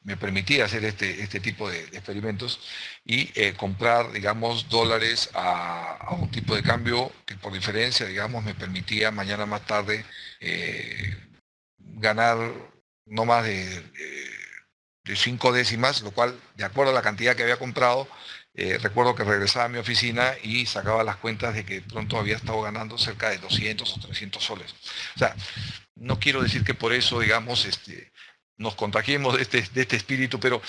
me permitía hacer este tipo de experimentos y comprar, digamos, dólares a un tipo de cambio que, por diferencia, digamos, me permitía mañana más tarde ganar no más de 5 décimas, lo cual, de acuerdo a la cantidad que había comprado, recuerdo que regresaba a mi oficina y sacaba las cuentas de que pronto había estado ganando cerca de 200 o 300 soles. O sea, no quiero decir que por eso, digamos, nos contagiemos de este espíritu, pero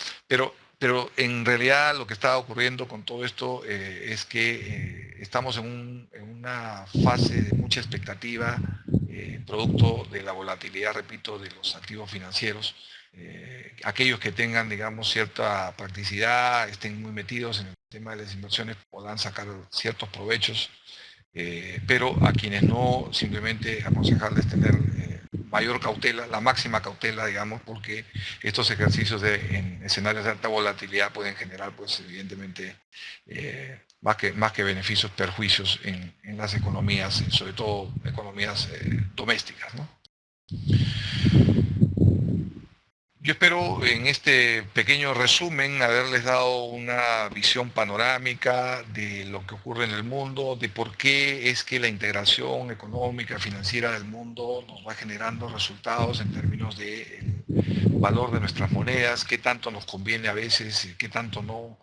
en realidad lo que está ocurriendo con todo esto es que estamos en una fase de mucha expectativa, producto de la volatilidad, repito, de los activos financieros. Aquellos que tengan, digamos, cierta practicidad, estén muy metidos en el tema de las inversiones, podrán sacar ciertos provechos, pero a quienes no, simplemente aconsejarles tener mayor cautela, la máxima cautela, digamos, porque estos ejercicios en escenarios de alta volatilidad pueden generar, pues, evidentemente, más que beneficios, perjuicios en las economías, sobre todo economías domésticas, ¿no? Yo espero en este pequeño resumen haberles dado una visión panorámica de lo que ocurre en el mundo, de por qué es que la integración económica, financiera del mundo nos va generando resultados en términos de valor de nuestras monedas, qué tanto nos conviene a veces, qué tanto no,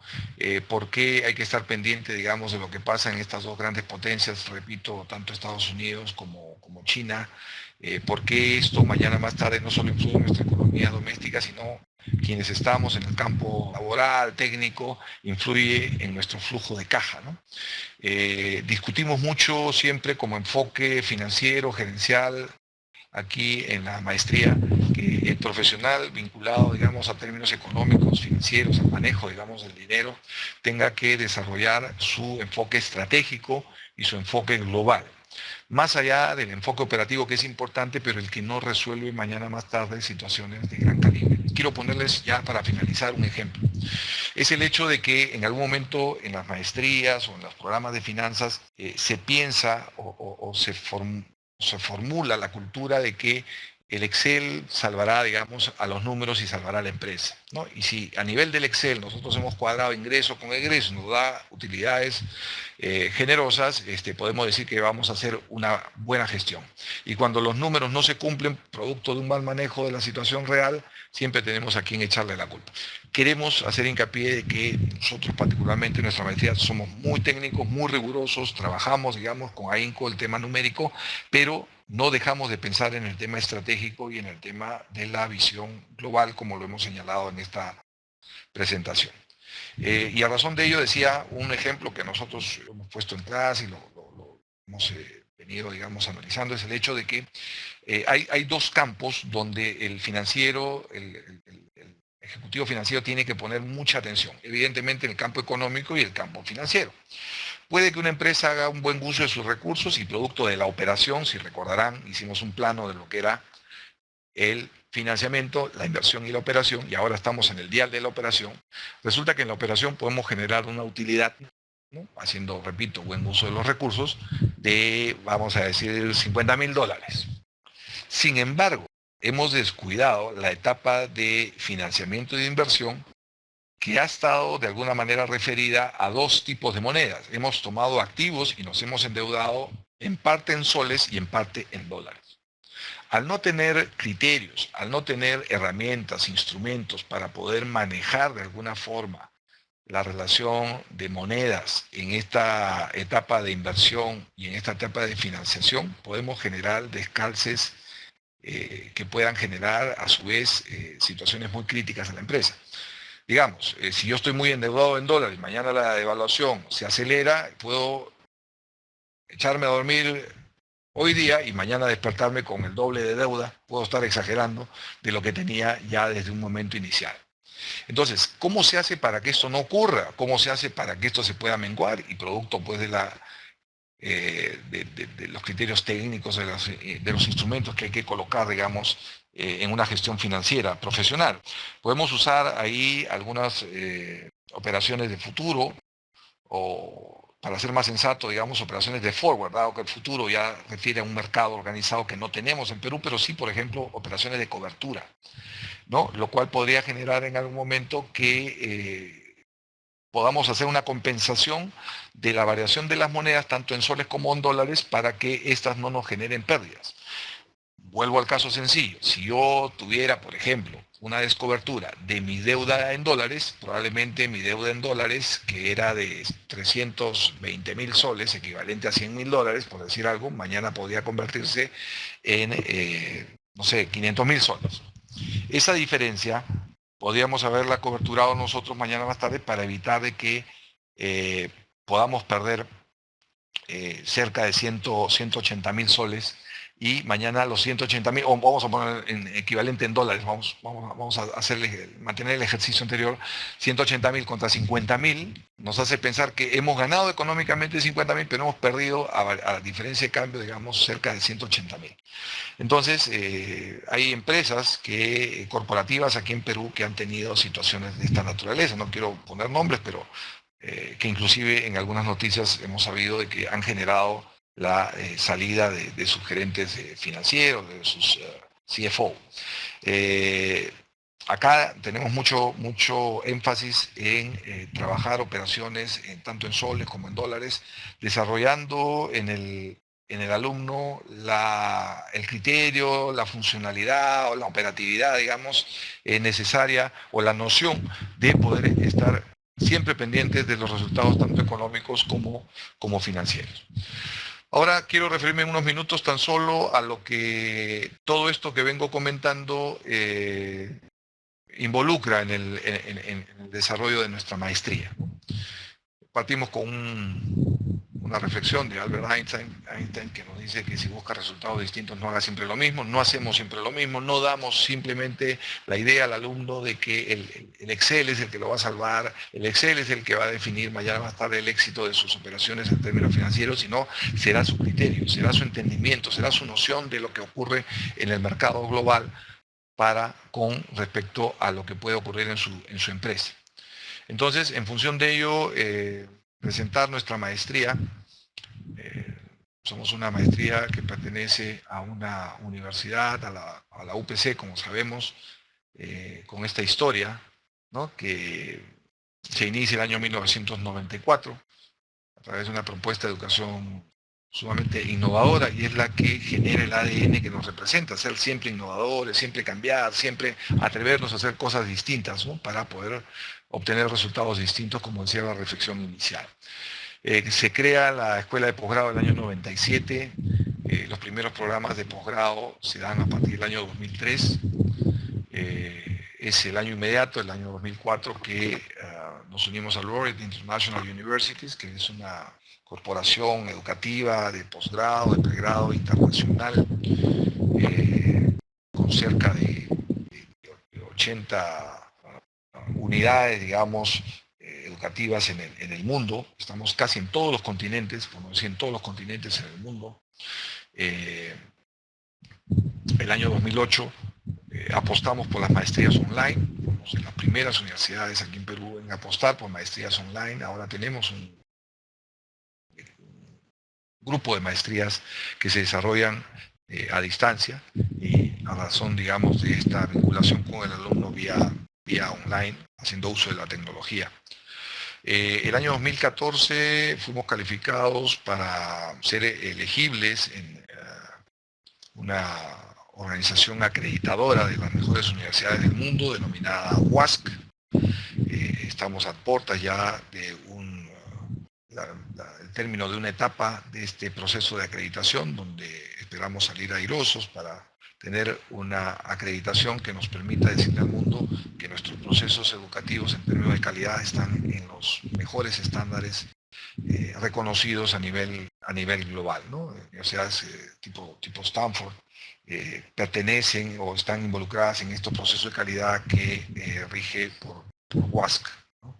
por qué hay que estar pendiente, digamos, de lo que pasa en estas dos grandes potencias, repito, tanto Estados Unidos como China, por qué esto mañana más tarde no solo influye en nuestra economía doméstica, sino quienes estamos en el campo laboral, técnico, influye en nuestro flujo de caja, ¿no? Discutimos mucho siempre como enfoque financiero, gerencial, aquí en la maestría, que el profesional vinculado, digamos, a términos económicos, financieros, al manejo, digamos, del dinero, tenga que desarrollar su enfoque estratégico y su enfoque global. Más allá del enfoque operativo que es importante, pero el que no resuelve mañana más tarde situaciones de gran calibre. Quiero ponerles ya para finalizar un ejemplo. Es el hecho de que en algún momento en las maestrías o en los programas de finanzas se piensa o se formula la cultura de que el Excel salvará, digamos, a los números y salvará a la empresa, ¿no? Y si a nivel del Excel nosotros hemos cuadrado ingreso con egreso, nos da utilidades generosas, podemos decir que vamos a hacer una buena gestión. Y cuando los números no se cumplen, producto de un mal manejo de la situación real, siempre tenemos a quien echarle la culpa. Queremos hacer hincapié de que nosotros, particularmente en nuestra maestría, somos muy técnicos, muy rigurosos, trabajamos, digamos, con ahínco el tema numérico, pero no dejamos de pensar en el tema estratégico y en el tema de la visión global, como lo hemos señalado en esta presentación. Y a razón de ello decía un ejemplo que nosotros hemos puesto en clase y lo hemos venido, digamos, analizando, es el hecho de que hay dos campos donde el financiero, el ejecutivo financiero tiene que poner mucha atención. Evidentemente el campo económico y el campo financiero. Puede que una empresa haga un buen uso de sus recursos y producto de la operación, si recordarán, hicimos un plano de lo que era el financiamiento, la inversión y la operación, y ahora estamos en el dial de la operación. Resulta que en la operación podemos generar una utilidad, ¿no? Haciendo, repito, buen uso de los recursos, de, vamos a decir, $50,000. Sin embargo, hemos descuidado la etapa de financiamiento y de inversión que ha estado de alguna manera referida a dos tipos de monedas. Hemos tomado activos y nos hemos endeudado en parte en soles y en parte en dólares. Al no tener criterios, al no tener herramientas, instrumentos para poder manejar de alguna forma la relación de monedas en esta etapa de inversión y en esta etapa de financiación, podemos generar descalces que puedan generar a su vez situaciones muy críticas a la empresa. Digamos, si yo estoy muy endeudado en dólares, mañana la devaluación se acelera, puedo echarme a dormir hoy día y mañana despertarme con el doble de deuda, puedo estar exagerando, de lo que tenía ya desde un momento inicial. Entonces, ¿cómo se hace para que esto no ocurra? ¿Cómo se hace para que esto se pueda menguar? Y producto pues de los criterios técnicos, de los instrumentos que hay que colocar, digamos, en una gestión financiera profesional. Podemos usar ahí algunas operaciones de futuro o, para ser más sensato, digamos, operaciones de forward, dado que el futuro ya refiere a un mercado organizado que no tenemos en Perú, pero sí, por ejemplo, operaciones de cobertura, ¿no? Lo cual podría generar en algún momento que podamos hacer una compensación de la variación de las monedas, tanto en soles como en dólares, para que éstas no nos generen pérdidas. Vuelvo al caso sencillo. Si yo tuviera, por ejemplo, una descobertura de mi deuda en dólares, probablemente mi deuda en dólares, que era de 320,000 soles, equivalente a $100,000, por decir algo, mañana podría convertirse en, no sé, 500,000 soles. Esa diferencia podríamos haberla coberturado nosotros mañana más tarde para evitar de que podamos perder cerca de 180,000 soles y mañana los 180,000, o vamos a poner en equivalente en dólares, vamos a mantener el ejercicio anterior, 180,000 contra 50,000, nos hace pensar que hemos ganado económicamente 50,000, pero hemos perdido a diferencia de cambio, digamos, cerca de 180,000. Entonces, hay empresas corporativas aquí en Perú que han tenido situaciones de esta naturaleza. No quiero poner nombres, pero que inclusive en algunas noticias hemos sabido de que han generado la salida de sus gerentes financieros, de sus CFO. Acá tenemos mucho énfasis en trabajar operaciones tanto en soles como en dólares, desarrollando en el alumno el criterio, la funcionalidad o la operatividad, digamos, necesaria o la noción de poder estar siempre pendientes de los resultados tanto económicos como financieros. Ahora quiero referirme en unos minutos tan solo a lo que todo esto que vengo comentando involucra en el desarrollo de nuestra maestría. Partimos con una reflexión de Albert Einstein que nos dice que si buscas resultados distintos no hagas siempre lo mismo, no hacemos siempre lo mismo, no damos simplemente la idea al alumno de que el Excel es el que lo va a salvar, el Excel es el que va a definir mañana más tarde el éxito de sus operaciones en términos financieros, sino será su criterio, será su entendimiento, será su noción de lo que ocurre en el mercado global con respecto a lo que puede ocurrir en su empresa. Entonces, en función de ello, presentar nuestra maestría. Somos una maestría que pertenece a una universidad, a la UPC, como sabemos, con esta historia, ¿no? Que se inicia el año 1994 a través de una propuesta de educación sumamente innovadora y es la que genera el ADN que nos representa, ser siempre innovadores, siempre cambiar, siempre atrevernos a hacer cosas distintas, ¿no? Para poder obtener resultados distintos, como decía la reflexión inicial. Se crea la escuela de posgrado en el año 97, los primeros programas de posgrado se dan a partir del año 2003, es el año inmediato, el año 2004, que nos unimos a Laureate International Universities, que es una corporación educativa de posgrado, de pregrado internacional, con cerca de 80 unidades, digamos, educativas en el mundo. Estamos casi en todos los continentes, por no decir en todos los continentes en el mundo. El año 2008 apostamos por las maestrías online. Fuimos de las primeras universidades aquí en Perú en apostar por maestrías online. Ahora tenemos un grupo de maestrías que se desarrollan a distancia y a razón, digamos, de esta vinculación con el alumno vía online, haciendo uso de la tecnología. El año 2014 fuimos calificados para ser elegibles en una organización acreditadora de las mejores universidades del mundo, denominada WASC. Estamos a puertas ya de el término de una etapa de este proceso de acreditación, donde esperamos salir airosos para tener una acreditación que nos permita decirle al mundo que nuestros procesos educativos en términos de calidad están en los mejores estándares reconocidos a nivel global, ¿no? O sea, tipo Stanford, pertenecen o están involucradas en estos procesos de calidad que rige por WASC, ¿no?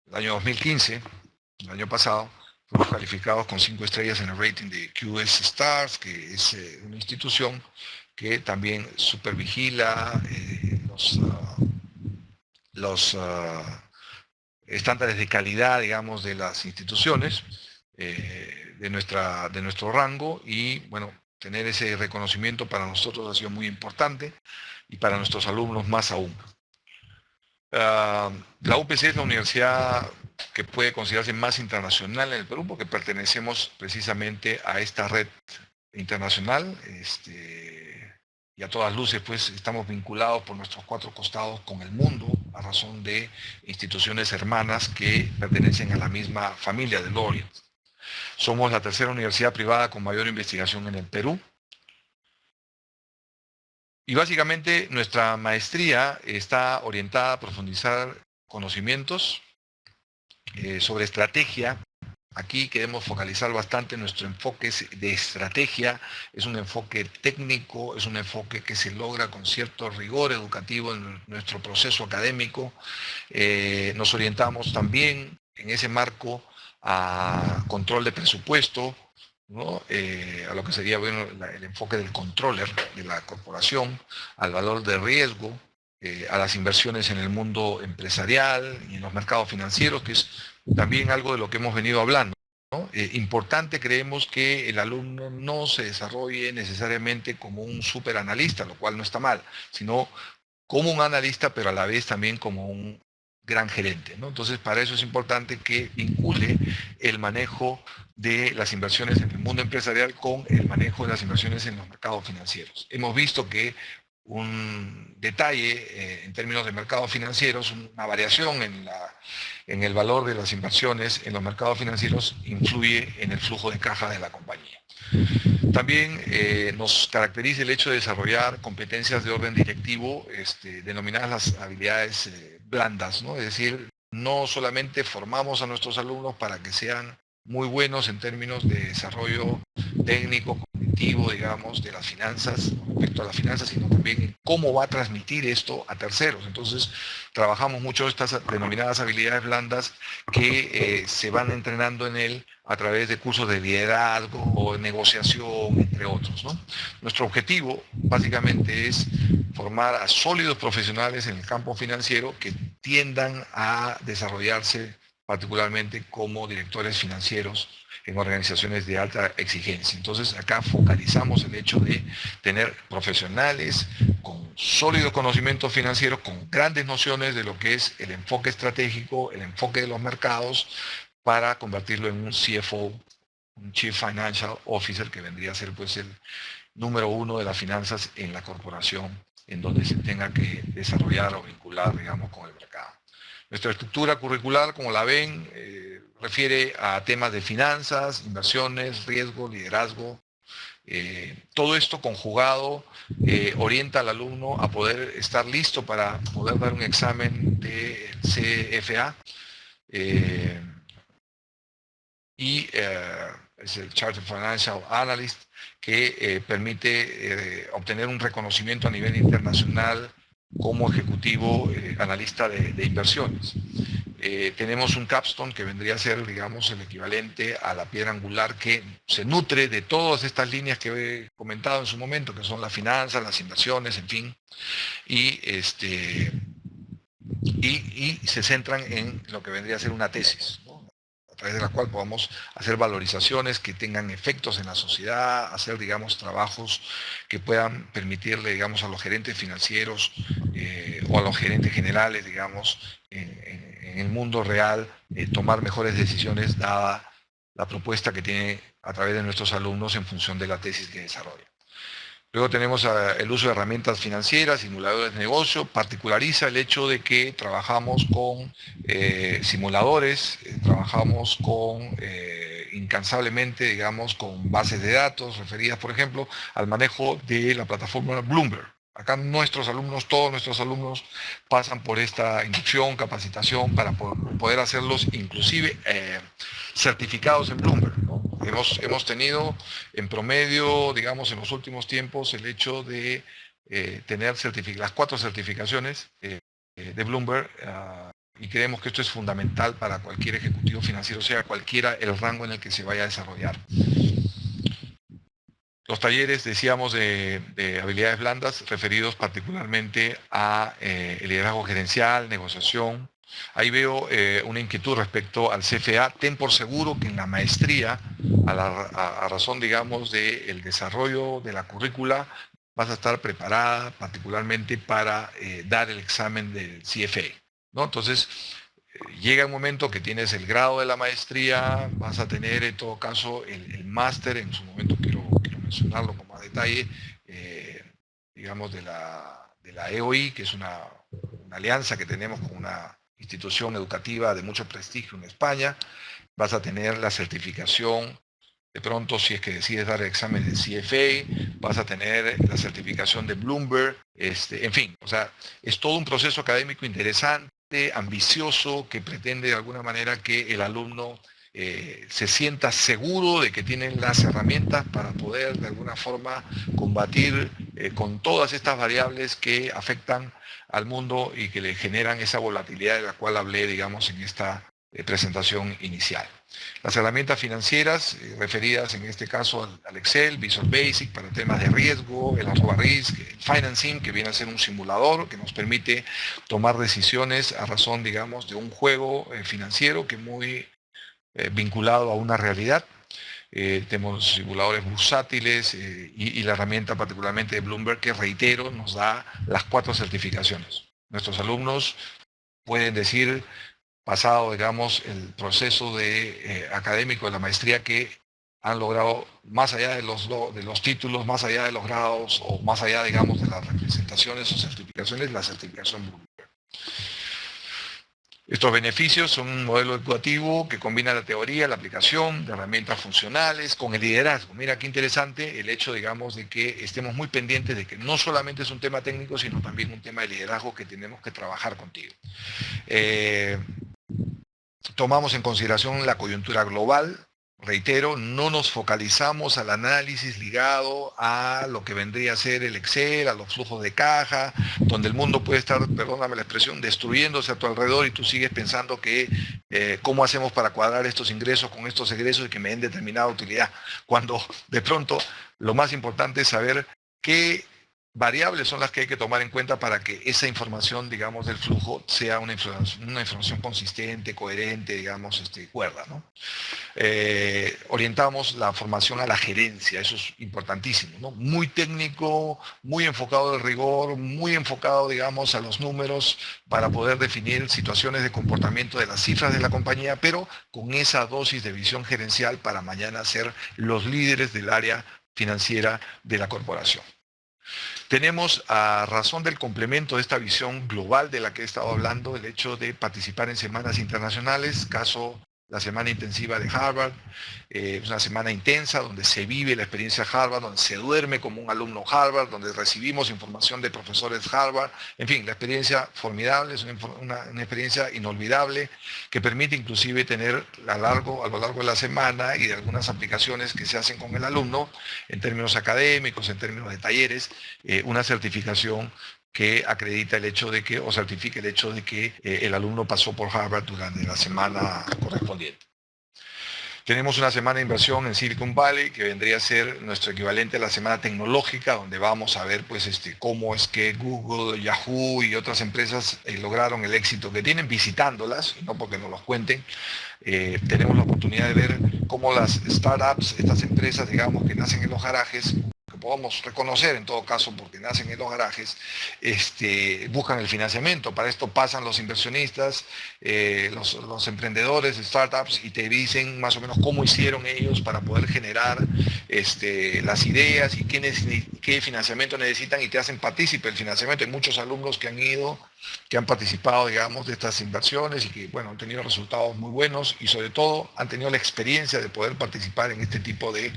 El año 2015, el año pasado, fuimos calificados con 5 estrellas en el rating de QS Stars, que es una institución que también supervigila los estándares de calidad, digamos, de las instituciones, de nuestro rango, y bueno, tener ese reconocimiento para nosotros ha sido muy importante y para nuestros alumnos más aún. La UPC es la universidad que puede considerarse más internacional en el Perú porque pertenecemos precisamente a esta red internacional, y a todas luces pues estamos vinculados por nuestros 4 costados con el mundo a razón de instituciones hermanas que pertenecen a la misma familia de Laureate. Somos la tercera universidad privada con mayor investigación en el Perú. Y básicamente nuestra maestría está orientada a profundizar conocimientos sobre estrategia. Aquí queremos focalizar bastante nuestro enfoque de estrategia. Es un enfoque técnico, es un enfoque que se logra con cierto rigor educativo en nuestro proceso académico. Nos orientamos también en ese marco a control de presupuesto, ¿no? A lo que sería, bueno, el enfoque del controller de la corporación, al valor de riesgo, a las inversiones en el mundo empresarial y en los mercados financieros, que es también algo de lo que hemos venido hablando. ¿no? Importante, creemos que el alumno no se desarrolle necesariamente como un superanalista, lo cual no está mal, sino como un analista, pero a la vez también como un gran gerente, ¿no? Entonces, para eso es importante que vincule el manejo de las inversiones en el mundo empresarial con el manejo de las inversiones en los mercados financieros. Hemos visto que un detalle en términos de mercados financieros, una variación en el valor de las inversiones en los mercados financieros influye en el flujo de caja de la compañía. También nos caracteriza el hecho de desarrollar competencias de orden directivo, denominadas las habilidades blandas, ¿no? Es decir, no solamente formamos a nuestros alumnos para que sean muy buenos en términos de desarrollo técnico, cognitivo, digamos, de las finanzas, respecto a las finanzas, sino también en cómo va a transmitir esto a terceros. Entonces, trabajamos mucho estas denominadas habilidades blandas que se van entrenando en él a través de cursos de liderazgo, negociación, entre otros, ¿no? Nuestro objetivo, básicamente, es formar a sólidos profesionales en el campo financiero que tiendan a desarrollarse particularmente como directores financieros en organizaciones de alta exigencia. Entonces, acá focalizamos el hecho de tener profesionales con sólidos conocimientos financieros, con grandes nociones de lo que es el enfoque estratégico, el enfoque de los mercados, para convertirlo en un CFO, un Chief Financial Officer, que vendría a ser pues el número uno de las finanzas en la corporación en donde se tenga que desarrollar o vincular, digamos, con el mercado. Nuestra estructura curricular, como la ven, refiere a temas de finanzas, inversiones, riesgo, liderazgo. Todo esto conjugado orienta al alumno a poder estar listo para poder dar un examen de CFA. Es el Chartered Financial Analyst, que permite obtener un reconocimiento a nivel internacional como ejecutivo analista de inversiones. Tenemos un capstone que vendría a ser, digamos, el equivalente a la piedra angular que se nutre de todas estas líneas que he comentado en su momento, que son las finanzas, las inversiones, en fin, y se centran en lo que vendría a ser una tesis, ¿no? A través de la cual podamos hacer valorizaciones que tengan efectos en la sociedad, hacer, digamos, trabajos que puedan permitirle, digamos, a los gerentes financieros o a los gerentes generales, digamos, en el mundo real, tomar mejores decisiones dada la propuesta que tiene a través de nuestros alumnos en función de la tesis que desarrolla. Luego tenemos el uso de herramientas financieras, simuladores de negocio, particulariza el hecho de que trabajamos con simuladores, trabajamos con incansablemente, digamos, con bases de datos referidas, por ejemplo, al manejo de la plataforma Bloomberg. Acá nuestros alumnos, todos nuestros alumnos pasan por esta inducción, capacitación para poder hacerlos inclusive certificados en Bloomberg, ¿no? Hemos tenido en promedio, digamos, en los últimos tiempos, el hecho de tener las 4 certificaciones de Bloomberg y creemos que esto es fundamental para cualquier ejecutivo financiero, sea cualquiera el rango en el que se vaya a desarrollar. Los talleres, decíamos, de habilidades blandas, referidos particularmente a el liderazgo gerencial, negociación. Ahí veo una inquietud respecto al CFA. Ten por seguro que en la maestría, a razón, digamos, del desarrollo de la currícula, vas a estar preparada particularmente para dar el examen del CFA, ¿no? Entonces, llega un momento que tienes el grado de la maestría, vas a tener en todo caso el máster, en su momento quiero mencionarlo con más detalle, digamos de la EOI, que es una alianza que tenemos con una institución educativa de mucho prestigio en España. Vas a tener la certificación, de pronto si es que decides dar el examen de CFA, vas a tener la certificación de Bloomberg, en fin, o sea, es todo un proceso académico interesante, ambicioso, que pretende de alguna manera que el alumno se sienta seguro de que tienen las herramientas para poder de alguna forma combatir con todas estas variables que afectan al mundo y que le generan esa volatilidad de la cual hablé, digamos, en esta presentación inicial. Las herramientas financieras referidas en este caso al Excel, Visual Basic para temas de riesgo, el @risk, el Financing, que viene a ser un simulador que nos permite tomar decisiones a razón, digamos, de un juego financiero que muy vinculado a una realidad. Tenemos simuladores bursátiles y la herramienta particularmente de Bloomberg que, reitero, nos da las 4 certificaciones. Nuestros alumnos pueden decir, pasado, digamos, el proceso académico de la maestría, que han logrado, más allá de los títulos, más allá de los grados o más allá, digamos, de las representaciones o certificaciones, la certificación Bloomberg. Estos beneficios son un modelo educativo que combina la teoría, la aplicación de herramientas funcionales con el liderazgo. Mira qué interesante el hecho, digamos, de que estemos muy pendientes de que no solamente es un tema técnico, sino también un tema de liderazgo que tenemos que trabajar contigo. Tomamos en consideración la coyuntura global. Reitero, no nos focalizamos al análisis ligado a lo que vendría a ser el Excel, a los flujos de caja, donde el mundo puede estar, perdóname la expresión, destruyéndose a tu alrededor y tú sigues pensando que cómo hacemos para cuadrar estos ingresos con estos egresos y que me den determinada utilidad, cuando de pronto lo más importante es saber qué variables son las que hay que tomar en cuenta para que esa información, digamos, del flujo sea una información consistente, coherente, digamos, cuerda, ¿no? Orientamos la formación a la gerencia, eso es importantísimo, ¿no? Muy técnico, muy enfocado al rigor, muy enfocado, digamos, a los números para poder definir situaciones de comportamiento de las cifras de la compañía, pero con esa dosis de visión gerencial para mañana ser los líderes del área financiera de la corporación. Tenemos, a razón del complemento de esta visión global de la que he estado hablando, el hecho de participar en semanas internacionales, caso la semana intensiva de Harvard, es una semana intensa donde se vive la experiencia Harvard, donde se duerme como un alumno Harvard, donde recibimos información de profesores Harvard, en fin, la experiencia formidable, es una experiencia inolvidable que permite inclusive tener a lo largo de la semana y de algunas aplicaciones que se hacen con el alumno en términos académicos, en términos de talleres, una certificación que acredita el hecho de que, o certifique el hecho de que el alumno pasó por Harvard durante la semana correspondiente. Tenemos una semana de inversión en Silicon Valley, que vendría a ser nuestro equivalente a la semana tecnológica, donde vamos a ver pues, cómo es que Google, Yahoo y otras empresas lograron el éxito que tienen, visitándolas, no porque nos los cuenten. Tenemos la oportunidad de ver cómo las startups, estas empresas, digamos, que nacen en los garajes, que podamos reconocer en todo caso porque nacen en los garajes, buscan el financiamiento. Para esto pasan los inversionistas, los emprendedores, startups, y te dicen más o menos cómo hicieron ellos para poder generar las ideas y qué financiamiento necesitan, y te hacen partícipe del financiamiento. Hay muchos alumnos que han participado, digamos, de estas inversiones y que, bueno, han tenido resultados muy buenos y sobre todo han tenido la experiencia de poder participar en este tipo de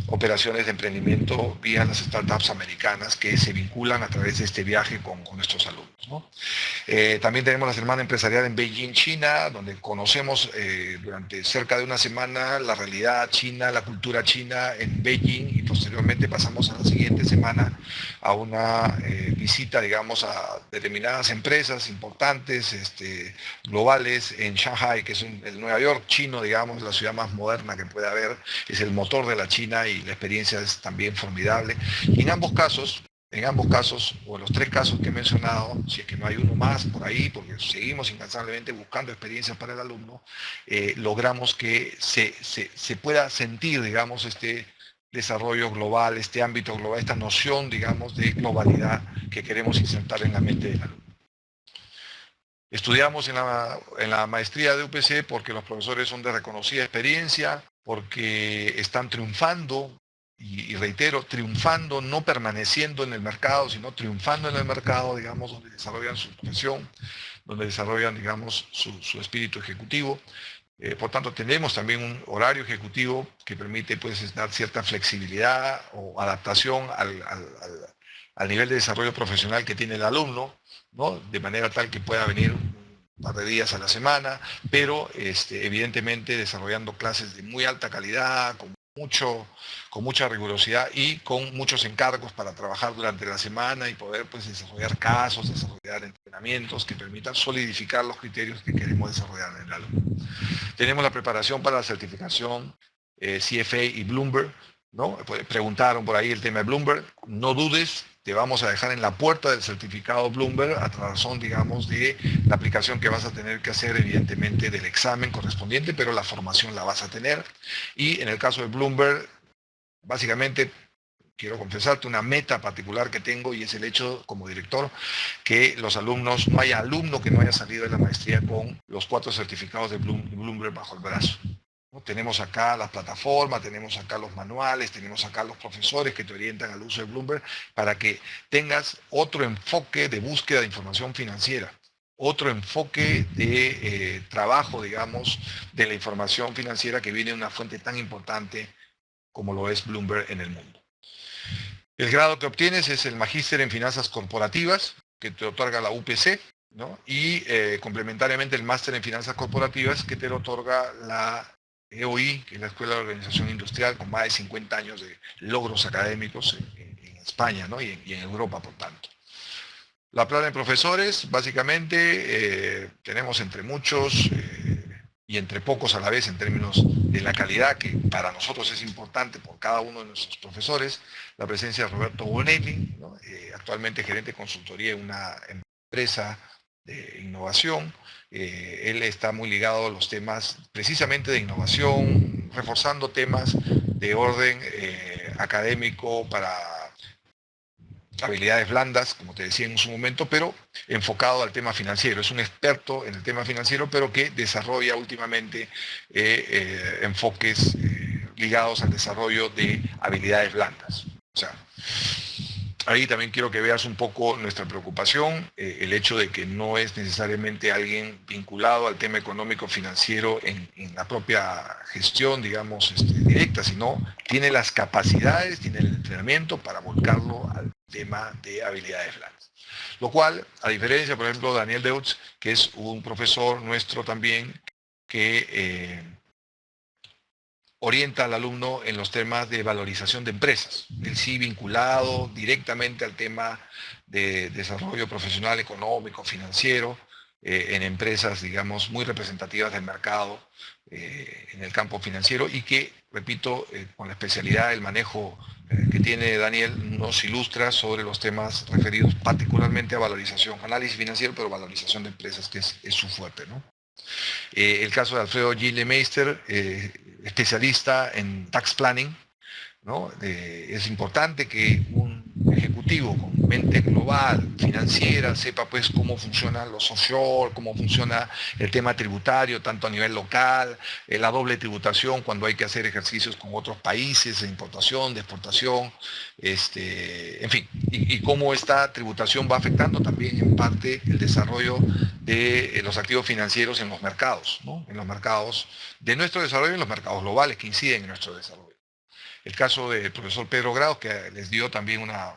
operaciones de emprendimiento vía las startups americanas que se vinculan a través de este viaje con nuestros alumnos, ¿no? También tenemos la semana empresarial en Beijing, China, donde conocemos durante cerca de una semana la realidad china, la cultura china en Beijing, y posteriormente pasamos a la siguiente semana a una visita, digamos, a determinadas empresas importantes, globales en Shanghai, que es el Nueva York chino, digamos, la ciudad más moderna que puede haber, es el motor de la China y la experiencia es también formidable. Y en ambos casos, o en los 3 casos que he mencionado, si es que no hay uno más por ahí, porque seguimos incansablemente buscando experiencias para el alumno, logramos que se pueda sentir, digamos, desarrollo global, este ámbito global, esta noción, digamos, de globalidad que queremos insertar en la mente del alumno. Estudiamos en la maestría de UPC porque los profesores son de reconocida experiencia, porque están triunfando, y reitero, triunfando, no permaneciendo en el mercado, sino triunfando en el mercado, digamos, donde desarrollan su profesión, donde desarrollan, digamos, su espíritu ejecutivo. Por tanto, tenemos también un horario ejecutivo que permite pues, dar cierta flexibilidad o adaptación al nivel de desarrollo profesional que tiene el alumno, ¿no? De manera tal que pueda venir un par de días a la semana, pero evidentemente desarrollando clases de muy alta calidad, con mucha rigurosidad y con muchos encargos para trabajar durante la semana y poder pues, desarrollar casos, desarrollar entrenamientos que permitan solidificar los criterios que queremos desarrollar en el alumno. Tenemos la preparación para la certificación CFA y Bloomberg, ¿no? Preguntaron por ahí el tema de Bloomberg. No dudes, te vamos a dejar en la puerta del certificado Bloomberg a razón, digamos, de la aplicación que vas a tener que hacer, evidentemente, del examen correspondiente, pero la formación la vas a tener. Y en el caso de Bloomberg, básicamente, quiero confesarte una meta particular que tengo y es el hecho, como director, que los alumnos, no haya alumno que no haya salido de la maestría con los 4 certificados de Bloomberg bajo el brazo. ¿No? Tenemos acá las plataformas, tenemos acá los manuales, tenemos acá los profesores que te orientan al uso de Bloomberg para que tengas otro enfoque de búsqueda de información financiera, otro enfoque de trabajo, digamos, de la información financiera que viene de una fuente tan importante como lo es Bloomberg en el mundo. El grado que obtienes es el Magíster en Finanzas Corporativas, que te otorga la UPC, ¿no? Y complementariamente el Máster en Finanzas Corporativas, que te lo otorga la EOI, que es la Escuela de Organización Industrial, con más de 50 años de logros académicos en España, ¿no? y en Europa, por tanto. La plana de profesores, básicamente, tenemos entre muchos y entre pocos a la vez en términos de la calidad, que para nosotros es importante por cada uno de nuestros profesores, la presencia de Roberto Bonelli, ¿no? Actualmente gerente de consultoría en una empresa de innovación. Él está muy ligado a los temas precisamente de innovación, reforzando temas de orden académico para habilidades blandas, como te decía en su momento, pero enfocado al tema financiero. Es un experto en el tema financiero, pero que desarrolla últimamente enfoques ligados al desarrollo de habilidades blandas. O sea, ahí también quiero que veas un poco nuestra preocupación, el hecho de que no es necesariamente alguien vinculado al tema económico financiero en la propia gestión, digamos, directa, sino tiene las capacidades, tiene el entrenamiento para volcarlo al tema de habilidades blandas. Lo cual, a diferencia, por ejemplo, de Daniel Deutz, que es un profesor nuestro también, que orienta al alumno en los temas de valorización de empresas, él sí vinculado directamente al tema de desarrollo profesional, económico, financiero, en empresas, digamos, muy representativas del mercado en el campo financiero y que, repito, con la especialidad del manejo que tiene Daniel, nos ilustra sobre los temas referidos particularmente a valorización, análisis financiero, pero valorización de empresas, que es su fuerte, ¿no? El caso de Alfredo Gillemeister, especialista en tax planning, ¿no? Es importante que un ejecutivo con mente global, financiera, sepa pues cómo funcionan los offshore, cómo funciona el tema tributario, tanto a nivel local, la doble tributación cuando hay que hacer ejercicios con otros países de importación, de exportación, en fin, y cómo esta tributación va afectando también en parte el desarrollo de los activos financieros en los mercados, ¿no? En los mercados de nuestro desarrollo y en los mercados globales que inciden en nuestro desarrollo. El caso del profesor Pedro Grau, que les dio también una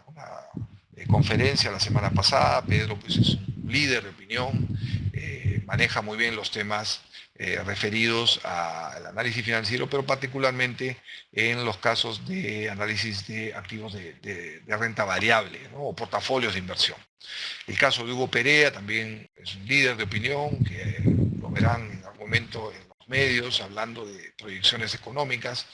conferencia la semana pasada. Pedro pues, es un líder de opinión, maneja muy bien los temas referidos al análisis financiero, pero particularmente en los casos de análisis de activos de renta variable, ¿no? O portafolios de inversión. El caso de Hugo Perea también es un líder de opinión, que lo verán en algún momento en los medios hablando de proyecciones económicas.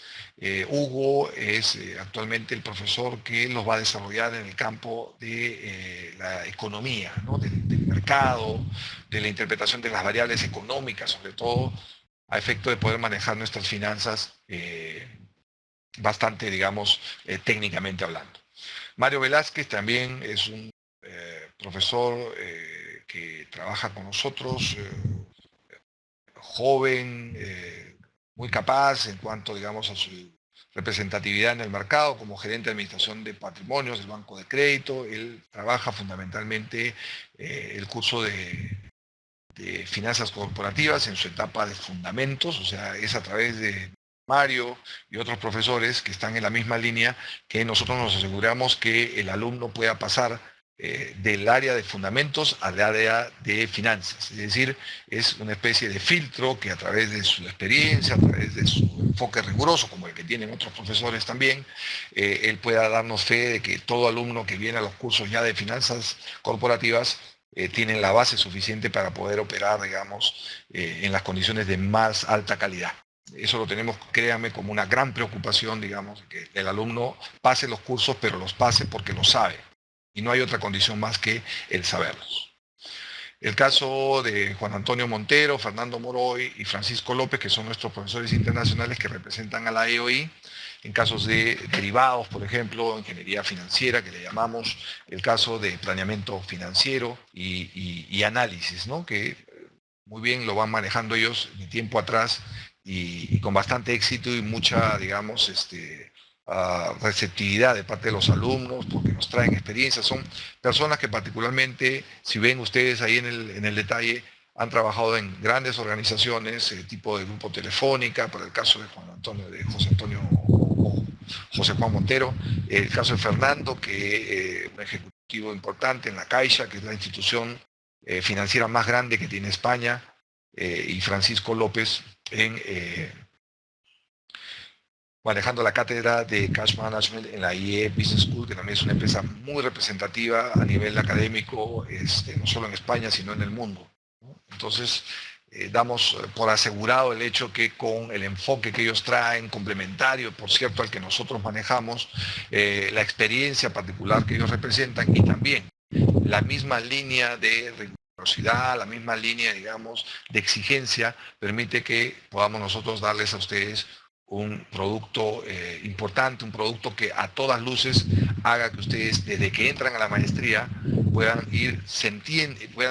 Hugo es actualmente el profesor que los va a desarrollar en el campo de la economía, ¿no? del mercado, de la interpretación de las variables económicas, sobre todo a efecto de poder manejar nuestras finanzas bastante, digamos, técnicamente hablando. Mario Velázquez también es un profesor que trabaja con nosotros, joven, muy capaz en cuanto, digamos, a su representatividad en el mercado como gerente de administración de patrimonios del Banco de Crédito. Él trabaja fundamentalmente el curso de finanzas corporativas en su etapa de fundamentos, o sea, es a través de Mario y otros profesores que están en la misma línea que nosotros nos aseguramos que el alumno pueda pasar del área de fundamentos al área de finanzas. Es decir, es una especie de filtro que a través de su experiencia, a través de su enfoque riguroso, como el que tienen otros profesores también, él pueda darnos fe de que todo alumno que viene a los cursos ya de finanzas corporativas tienen la base suficiente para poder operar, digamos, en las condiciones de más alta calidad. Eso lo tenemos, créanme, como una gran preocupación, digamos, que el alumno pase los cursos, pero los pase porque lo sabe. Y no hay otra condición más que el saberlos. El caso de Juan Antonio Montero, Fernando Moroy y Francisco López, que son nuestros profesores internacionales que representan a la EOI, en casos de derivados, por ejemplo, ingeniería financiera, que le llamamos, el caso de planeamiento financiero y análisis, ¿no? Que muy bien lo van manejando ellos de tiempo atrás y con bastante éxito y mucha, digamos, receptividad de parte de los alumnos, porque nos traen experiencias. Son personas que particularmente, si ven ustedes ahí en el detalle, han trabajado en grandes organizaciones, tipo de Grupo Telefónica, para el caso de José Juan Montero, el caso de Fernando, que un ejecutivo importante en la Caixa, que es la institución financiera más grande que tiene España, y Francisco López manejando la cátedra de Cash Management en la IE Business School, que también es una empresa muy representativa a nivel académico, no solo en España, sino en el mundo, ¿no? Entonces, damos por asegurado el hecho que con el enfoque que ellos traen, complementario, por cierto, al que nosotros manejamos, la experiencia particular que ellos representan y también la misma línea de rigurosidad, la misma línea, digamos, de exigencia, permite que podamos nosotros darles a ustedes un producto importante, un producto que a todas luces haga que ustedes, desde que entran a la maestría, puedan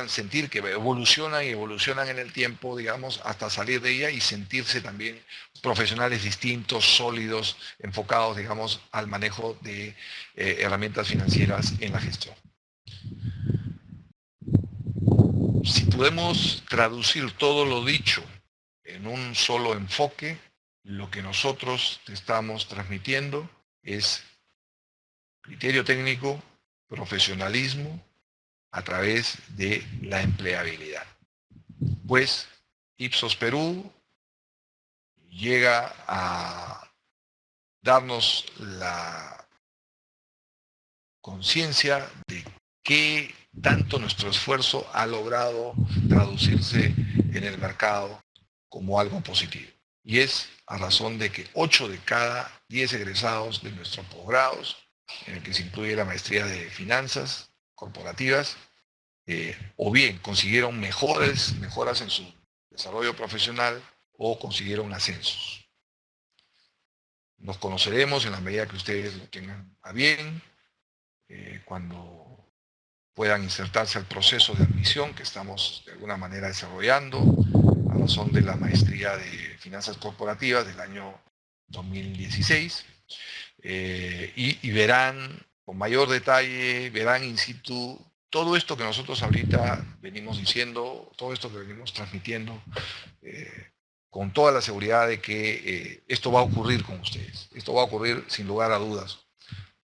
sentir que evolucionan y evolucionan en el tiempo, digamos, hasta salir de ella y sentirse también profesionales distintos, sólidos, enfocados, digamos, al manejo de herramientas financieras en la gestión. Si podemos traducir todo lo dicho en un solo enfoque, lo que nosotros te estamos transmitiendo es criterio técnico, profesionalismo a través de la empleabilidad. Pues Ipsos Perú llega a darnos la conciencia de qué tanto nuestro esfuerzo ha logrado traducirse en el mercado como algo positivo. Y es a razón de que 8 de cada 10 egresados de nuestros posgrados, en el que se incluye la maestría de finanzas corporativas, o bien consiguieron mejoras en su desarrollo profesional o consiguieron ascensos. Nos conoceremos en la medida que ustedes lo tengan a bien, cuando puedan insertarse al proceso de admisión que estamos de alguna manera desarrollando a razón de la maestría de finanzas corporativas del año 2016, y verán con mayor detalle, verán in situ todo esto que nosotros ahorita venimos diciendo, todo esto que venimos transmitiendo, con toda la seguridad de que esto va a ocurrir con ustedes. Esto va a ocurrir sin lugar a dudas,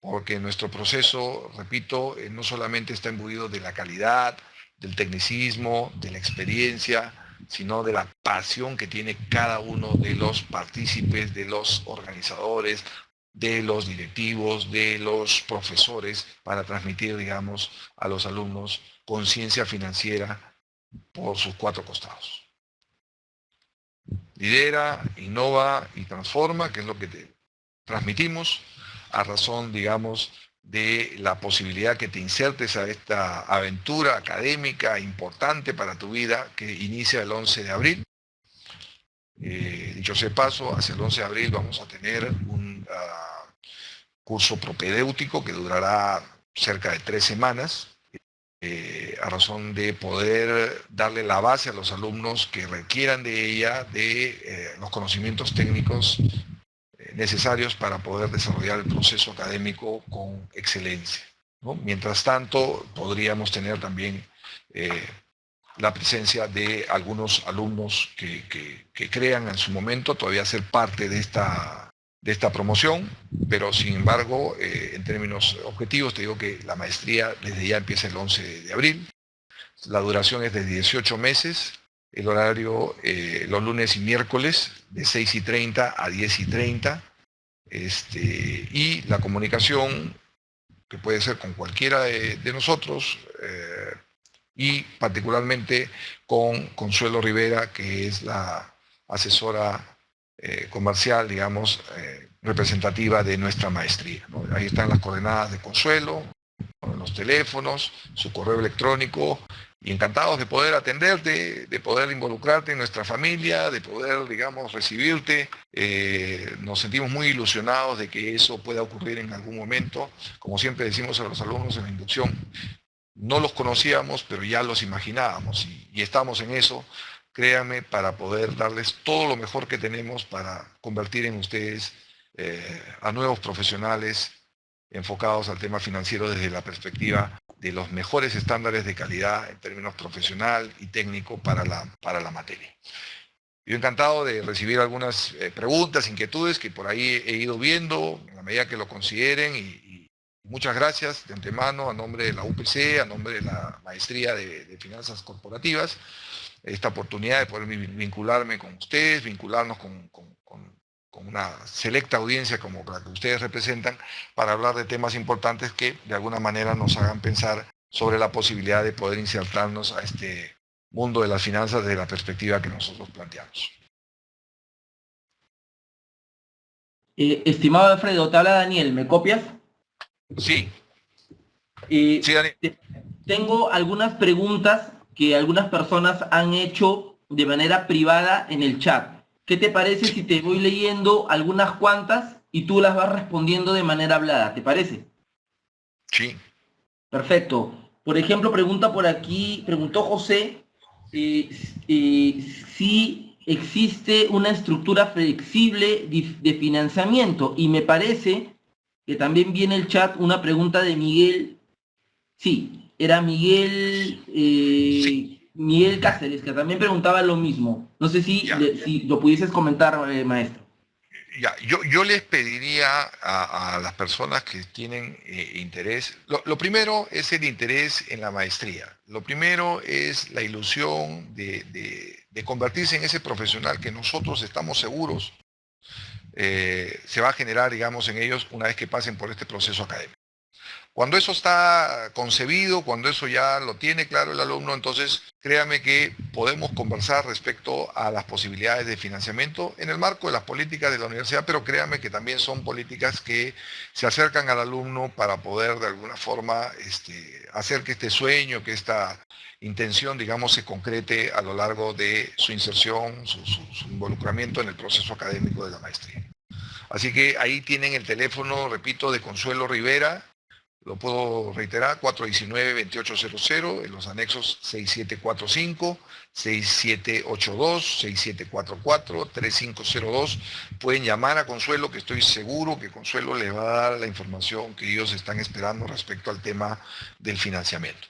porque nuestro proceso, repito, no solamente está imbuido de la calidad, del tecnicismo, de la experiencia, sino de la pasión que tiene cada uno de los partícipes, de los organizadores, de los directivos, de los profesores, para transmitir, digamos, a los alumnos conciencia financiera por sus 4 costados. Lidera, innova y transforma, que es lo que te transmitimos, a razón, digamos, de la posibilidad que te insertes a esta aventura académica importante para tu vida que inicia el 11 de abril. Dicho sea de paso, hacia el 11 de abril vamos a tener un curso propedéutico que durará cerca de 3 semanas, a razón de poder darle la base a los alumnos que requieran de ella de los conocimientos técnicos necesarios para poder desarrollar el proceso académico con excelencia, ¿no? Mientras tanto, podríamos tener también la presencia de algunos alumnos que crean en su momento todavía ser parte de esta promoción, pero sin embargo, en términos objetivos, te digo que la maestría desde ya empieza el 11 de abril, la duración es de 18 meses, el horario los lunes y miércoles de 6:30 a 10:30, y la comunicación que puede ser con cualquiera de nosotros, y particularmente con Consuelo Rivera, que es la asesora comercial, digamos, representativa de nuestra maestría, ¿no? Ahí están las coordenadas de Consuelo, los teléfonos, su correo electrónico, y encantados de poder atenderte, de poder involucrarte en nuestra familia, de poder, digamos, recibirte. Nos sentimos muy ilusionados de que eso pueda ocurrir en algún momento. Como siempre decimos a los alumnos en la inducción, no los conocíamos, pero ya los imaginábamos y estamos en eso, créanme, para poder darles todo lo mejor que tenemos para convertir en ustedes a nuevos profesionales enfocados al tema financiero desde la perspectiva de los mejores estándares de calidad en términos profesional y técnico para la materia. Yo encantado de recibir algunas preguntas, inquietudes que por ahí he ido viendo, en la medida que lo consideren, y muchas gracias de antemano a nombre de la UPC, a nombre de la Maestría de Finanzas Corporativas, esta oportunidad de poder vincularme con ustedes, vincularnos con una selecta audiencia como la que ustedes representan, para hablar de temas importantes que de alguna manera nos hagan pensar sobre la posibilidad de poder insertarnos a este mundo de las finanzas desde la perspectiva que nosotros planteamos. Estimado Alfredo, te habla Daniel, ¿me copias? Sí. Sí, Daniel. Tengo algunas preguntas que algunas personas han hecho de manera privada en el chat. ¿Qué te parece si te voy leyendo algunas cuantas y tú las vas respondiendo de manera hablada? ¿Te parece? Sí. Perfecto. Por ejemplo, pregunta por aquí, preguntó José, si existe una estructura flexible de financiamiento, y me parece que también viene el chat una pregunta de Miguel. Sí, era Miguel, Sí. Miguel Cáceres, que también preguntaba lo mismo. No sé si lo pudieses comentar, maestro. Ya, yo les pediría a las personas que tienen interés, lo primero es el interés en la maestría, lo primero es la ilusión de convertirse en ese profesional que nosotros estamos seguros se va a generar, digamos, en ellos una vez que pasen por este proceso académico. Cuando eso está concebido, cuando eso ya lo tiene claro el alumno, entonces créame que podemos conversar respecto a las posibilidades de financiamiento en el marco de las políticas de la universidad, pero créame que también son políticas que se acercan al alumno para poder de alguna forma hacer que este sueño, que esta intención, digamos, se concrete a lo largo de su inserción, su involucramiento en el proceso académico de la maestría. Así que ahí tienen el teléfono, repito, de Consuelo Rivera. Lo puedo reiterar, 419-2800, en los anexos 6745, 6782, 6744, 3502. Pueden llamar a Consuelo, que estoy seguro que Consuelo les va a dar la información que ellos están esperando respecto al tema del financiamiento.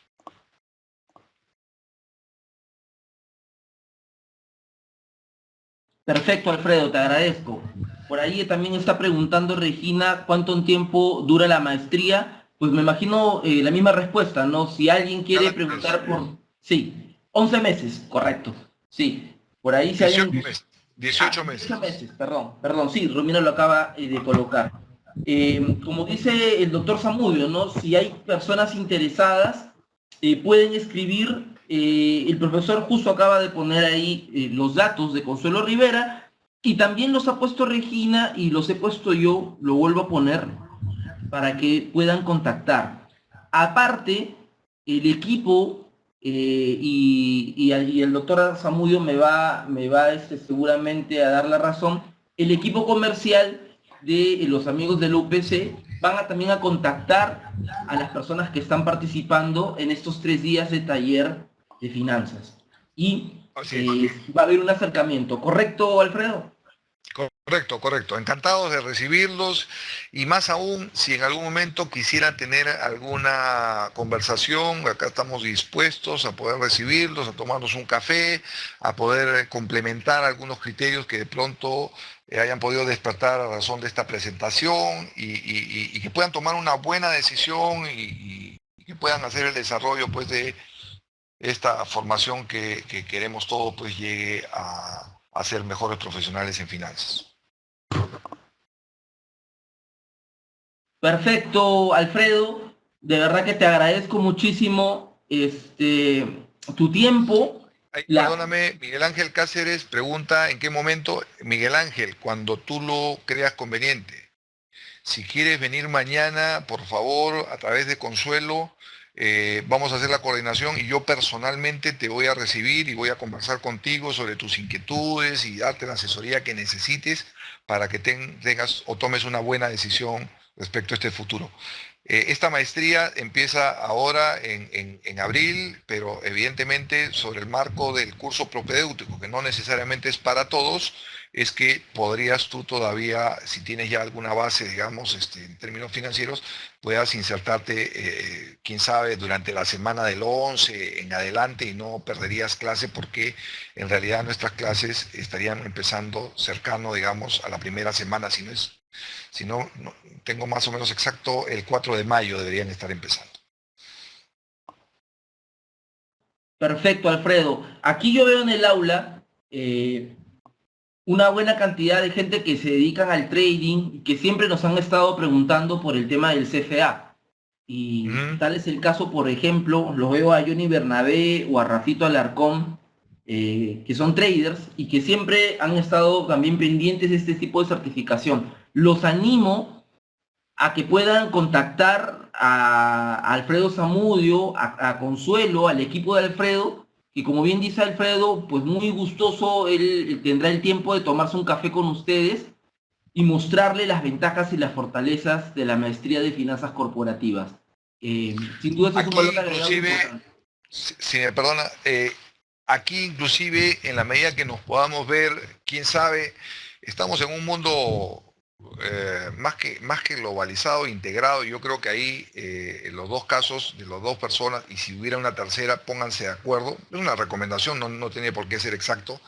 Perfecto, Alfredo, te agradezco. Por ahí también está preguntando Regina cuánto tiempo dura la maestría. Pues me imagino la misma respuesta, ¿no? Si alguien quiere preguntar por... Sí, 11 meses, correcto. Sí, por ahí si 18 alguien... meses. 18 meses. 18 meses, perdón, sí, Romina lo acaba de colocar. Como dice el doctor Zamudio, ¿no? Si hay personas interesadas, pueden escribir. El profesor justo acaba de poner ahí los datos de Consuelo Rivera, y también los ha puesto Regina y los he puesto yo, lo vuelvo a poner para que puedan contactar. Aparte, el equipo y el doctor Zamudio me va seguramente a dar la razón. El equipo comercial de los amigos del UPC van también a contactar a las personas que están participando en estos 3 días de taller de finanzas. Y va a haber un acercamiento. ¿Correcto, Alfredo? Correcto. Encantados de recibirlos, y más aún si en algún momento quisieran tener alguna conversación, acá estamos dispuestos a poder recibirlos, a tomarnos un café, a poder complementar algunos criterios que de pronto hayan podido despertar a razón de esta presentación, y que puedan tomar una buena decisión y que puedan hacer el desarrollo pues de esta formación que queremos todos pues llegue a ser mejores profesionales en finanzas. Perfecto, Alfredo. De verdad que te agradezco muchísimo tu tiempo. Ay, La, perdóname, Miguel Ángel Cáceres pregunta en qué momento. Miguel Ángel, cuando tú lo creas conveniente. Si quieres venir mañana, por favor, a través de Consuelo, vamos a hacer la coordinación y yo personalmente te voy a recibir y voy a conversar contigo sobre tus inquietudes y darte la asesoría que necesites para que tengas o tomes una buena decisión respecto a este futuro. Esta maestría empieza ahora en abril, pero evidentemente sobre el marco del curso propedéutico, que no necesariamente es para todos, es que podrías tú todavía, si tienes ya alguna base, digamos, en términos financieros, puedas insertarte, quién sabe, durante la semana del 11 en adelante y no perderías clase porque en realidad nuestras clases estarían empezando cercano, digamos, a la primera semana, si no, tengo más o menos exacto, el 4 de mayo deberían estar empezando. Perfecto, Alfredo. Aquí yo veo en el aula una buena cantidad de gente que se dedican al trading y que siempre nos han estado preguntando por el tema del CFA. Y Ujú. tal es el caso, por ejemplo, los veo a Johnny Bernabé o a Rafito Alarcón, que son traders y que siempre han estado también pendientes de este tipo de certificación. Los animo a que puedan contactar a Alfredo Zamudio, a Consuelo, al equipo de Alfredo, que como bien dice Alfredo, pues muy gustoso, él tendrá el tiempo de tomarse un café con ustedes y mostrarle las ventajas y las fortalezas de la maestría de finanzas corporativas. Sin duda eso es un Aquí valor agregado inclusive, importante. si me perdona, aquí inclusive en la medida que nos podamos ver, quién sabe, estamos en un mundo más que globalizado, integrado. Yo creo que ahí en los dos casos de las dos personas, y si hubiera una tercera, pónganse de acuerdo. Es una recomendación, no tiene por qué ser exacto.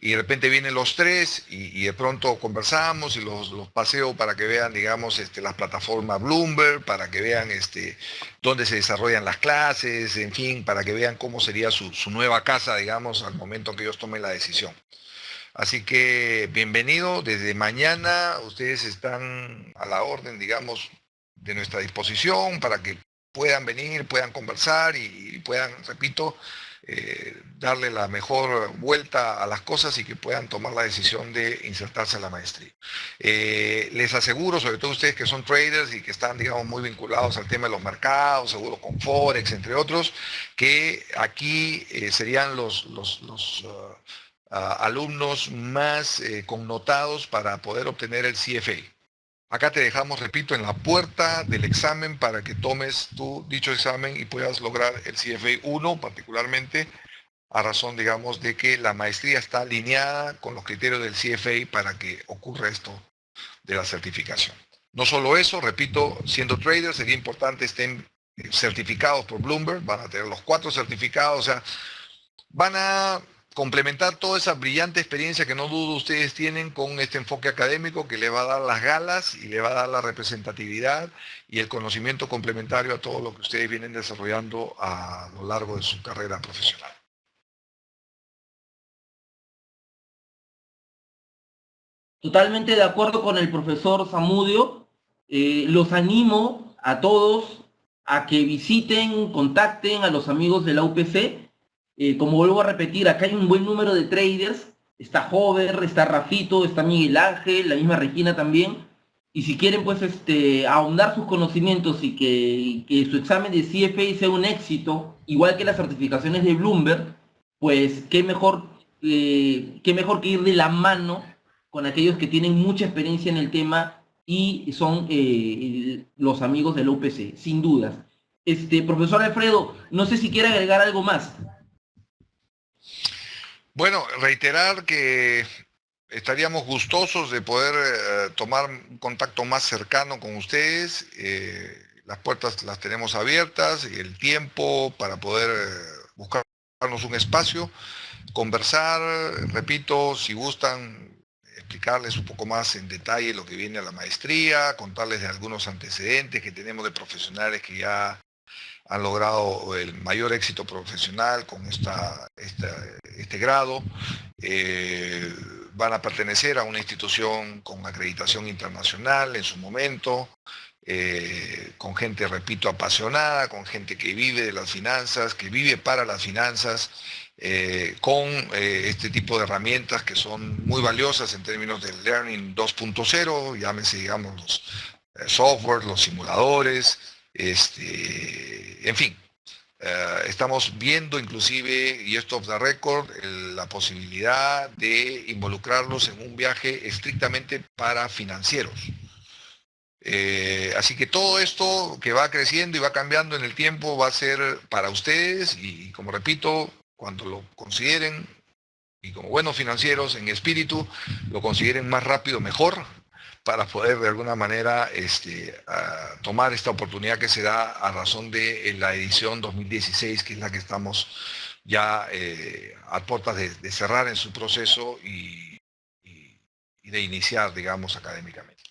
Y de repente vienen los tres y de pronto conversamos y los paseo para que vean, digamos, las plataformas Bloomberg, para que vean dónde se desarrollan las clases, en fin, para que vean cómo sería su nueva casa, digamos, al momento que ellos tomen la decisión. Así que bienvenido, desde mañana ustedes están a la orden, digamos, de nuestra disposición para que puedan venir, puedan conversar y puedan, repito, darle la mejor vuelta a las cosas y que puedan tomar la decisión de insertarse a la maestría. Les aseguro, sobre todo ustedes que son traders y que están, digamos, muy vinculados al tema de los mercados, seguro con Forex, entre otros, que aquí serían alumnos más connotados para poder obtener el CFA. Acá te dejamos, repito, en la puerta del examen para que tomes tu dicho examen y puedas lograr el CFA 1, particularmente a razón, digamos, de que la maestría está alineada con los criterios del CFA para que ocurra esto de la certificación. No solo eso, repito, siendo traders sería importante estén certificados por Bloomberg, van a tener los 4 certificados, o sea, van a complementar toda esa brillante experiencia que no dudo ustedes tienen con este enfoque académico que le va a dar las galas y le va a dar la representatividad y el conocimiento complementario a todo lo que ustedes vienen desarrollando a lo largo de su carrera profesional. Totalmente de acuerdo con el profesor Zamudio. Los animo a todos a que visiten, contacten a los amigos de la UPC. Como vuelvo a repetir, acá hay un buen número de traders. Está Hover, está Rafito, está Miguel Ángel, la misma Regina también. Y si quieren pues ahondar sus conocimientos y que su examen de CFA sea un éxito, igual que las certificaciones de Bloomberg, pues qué mejor que ir de la mano con aquellos que tienen mucha experiencia en el tema y son los amigos de la UPC, sin dudas. Profesor Alfredo, no sé si quiere agregar algo más. Bueno, reiterar que estaríamos gustosos de poder tomar un contacto más cercano con ustedes. Las puertas las tenemos abiertas y el tiempo para poder buscarnos un espacio, conversar, repito, si gustan explicarles un poco más en detalle lo que viene a la maestría, contarles de algunos antecedentes que tenemos de profesionales que ya han logrado el mayor éxito profesional con este grado. Van a pertenecer a una institución con acreditación internacional en su momento, con gente, repito, apasionada, con gente que vive de las finanzas, que vive para las finanzas con este tipo de herramientas que son muy valiosas en términos del Learning 2.0, llámese, digamos, los software, los simuladores, en fin. Estamos viendo inclusive, y esto off the record, la posibilidad de involucrarlos en un viaje estrictamente para financieros. Así que todo esto que va creciendo y va cambiando en el tiempo va a ser para ustedes y como repito, cuando lo consideren y como buenos financieros en espíritu, lo consideren más rápido, mejor, para poder de alguna manera tomar esta oportunidad que se da a razón de la edición 2016, que es la que estamos ya a puertas de cerrar en su proceso y de iniciar, digamos, académicamente.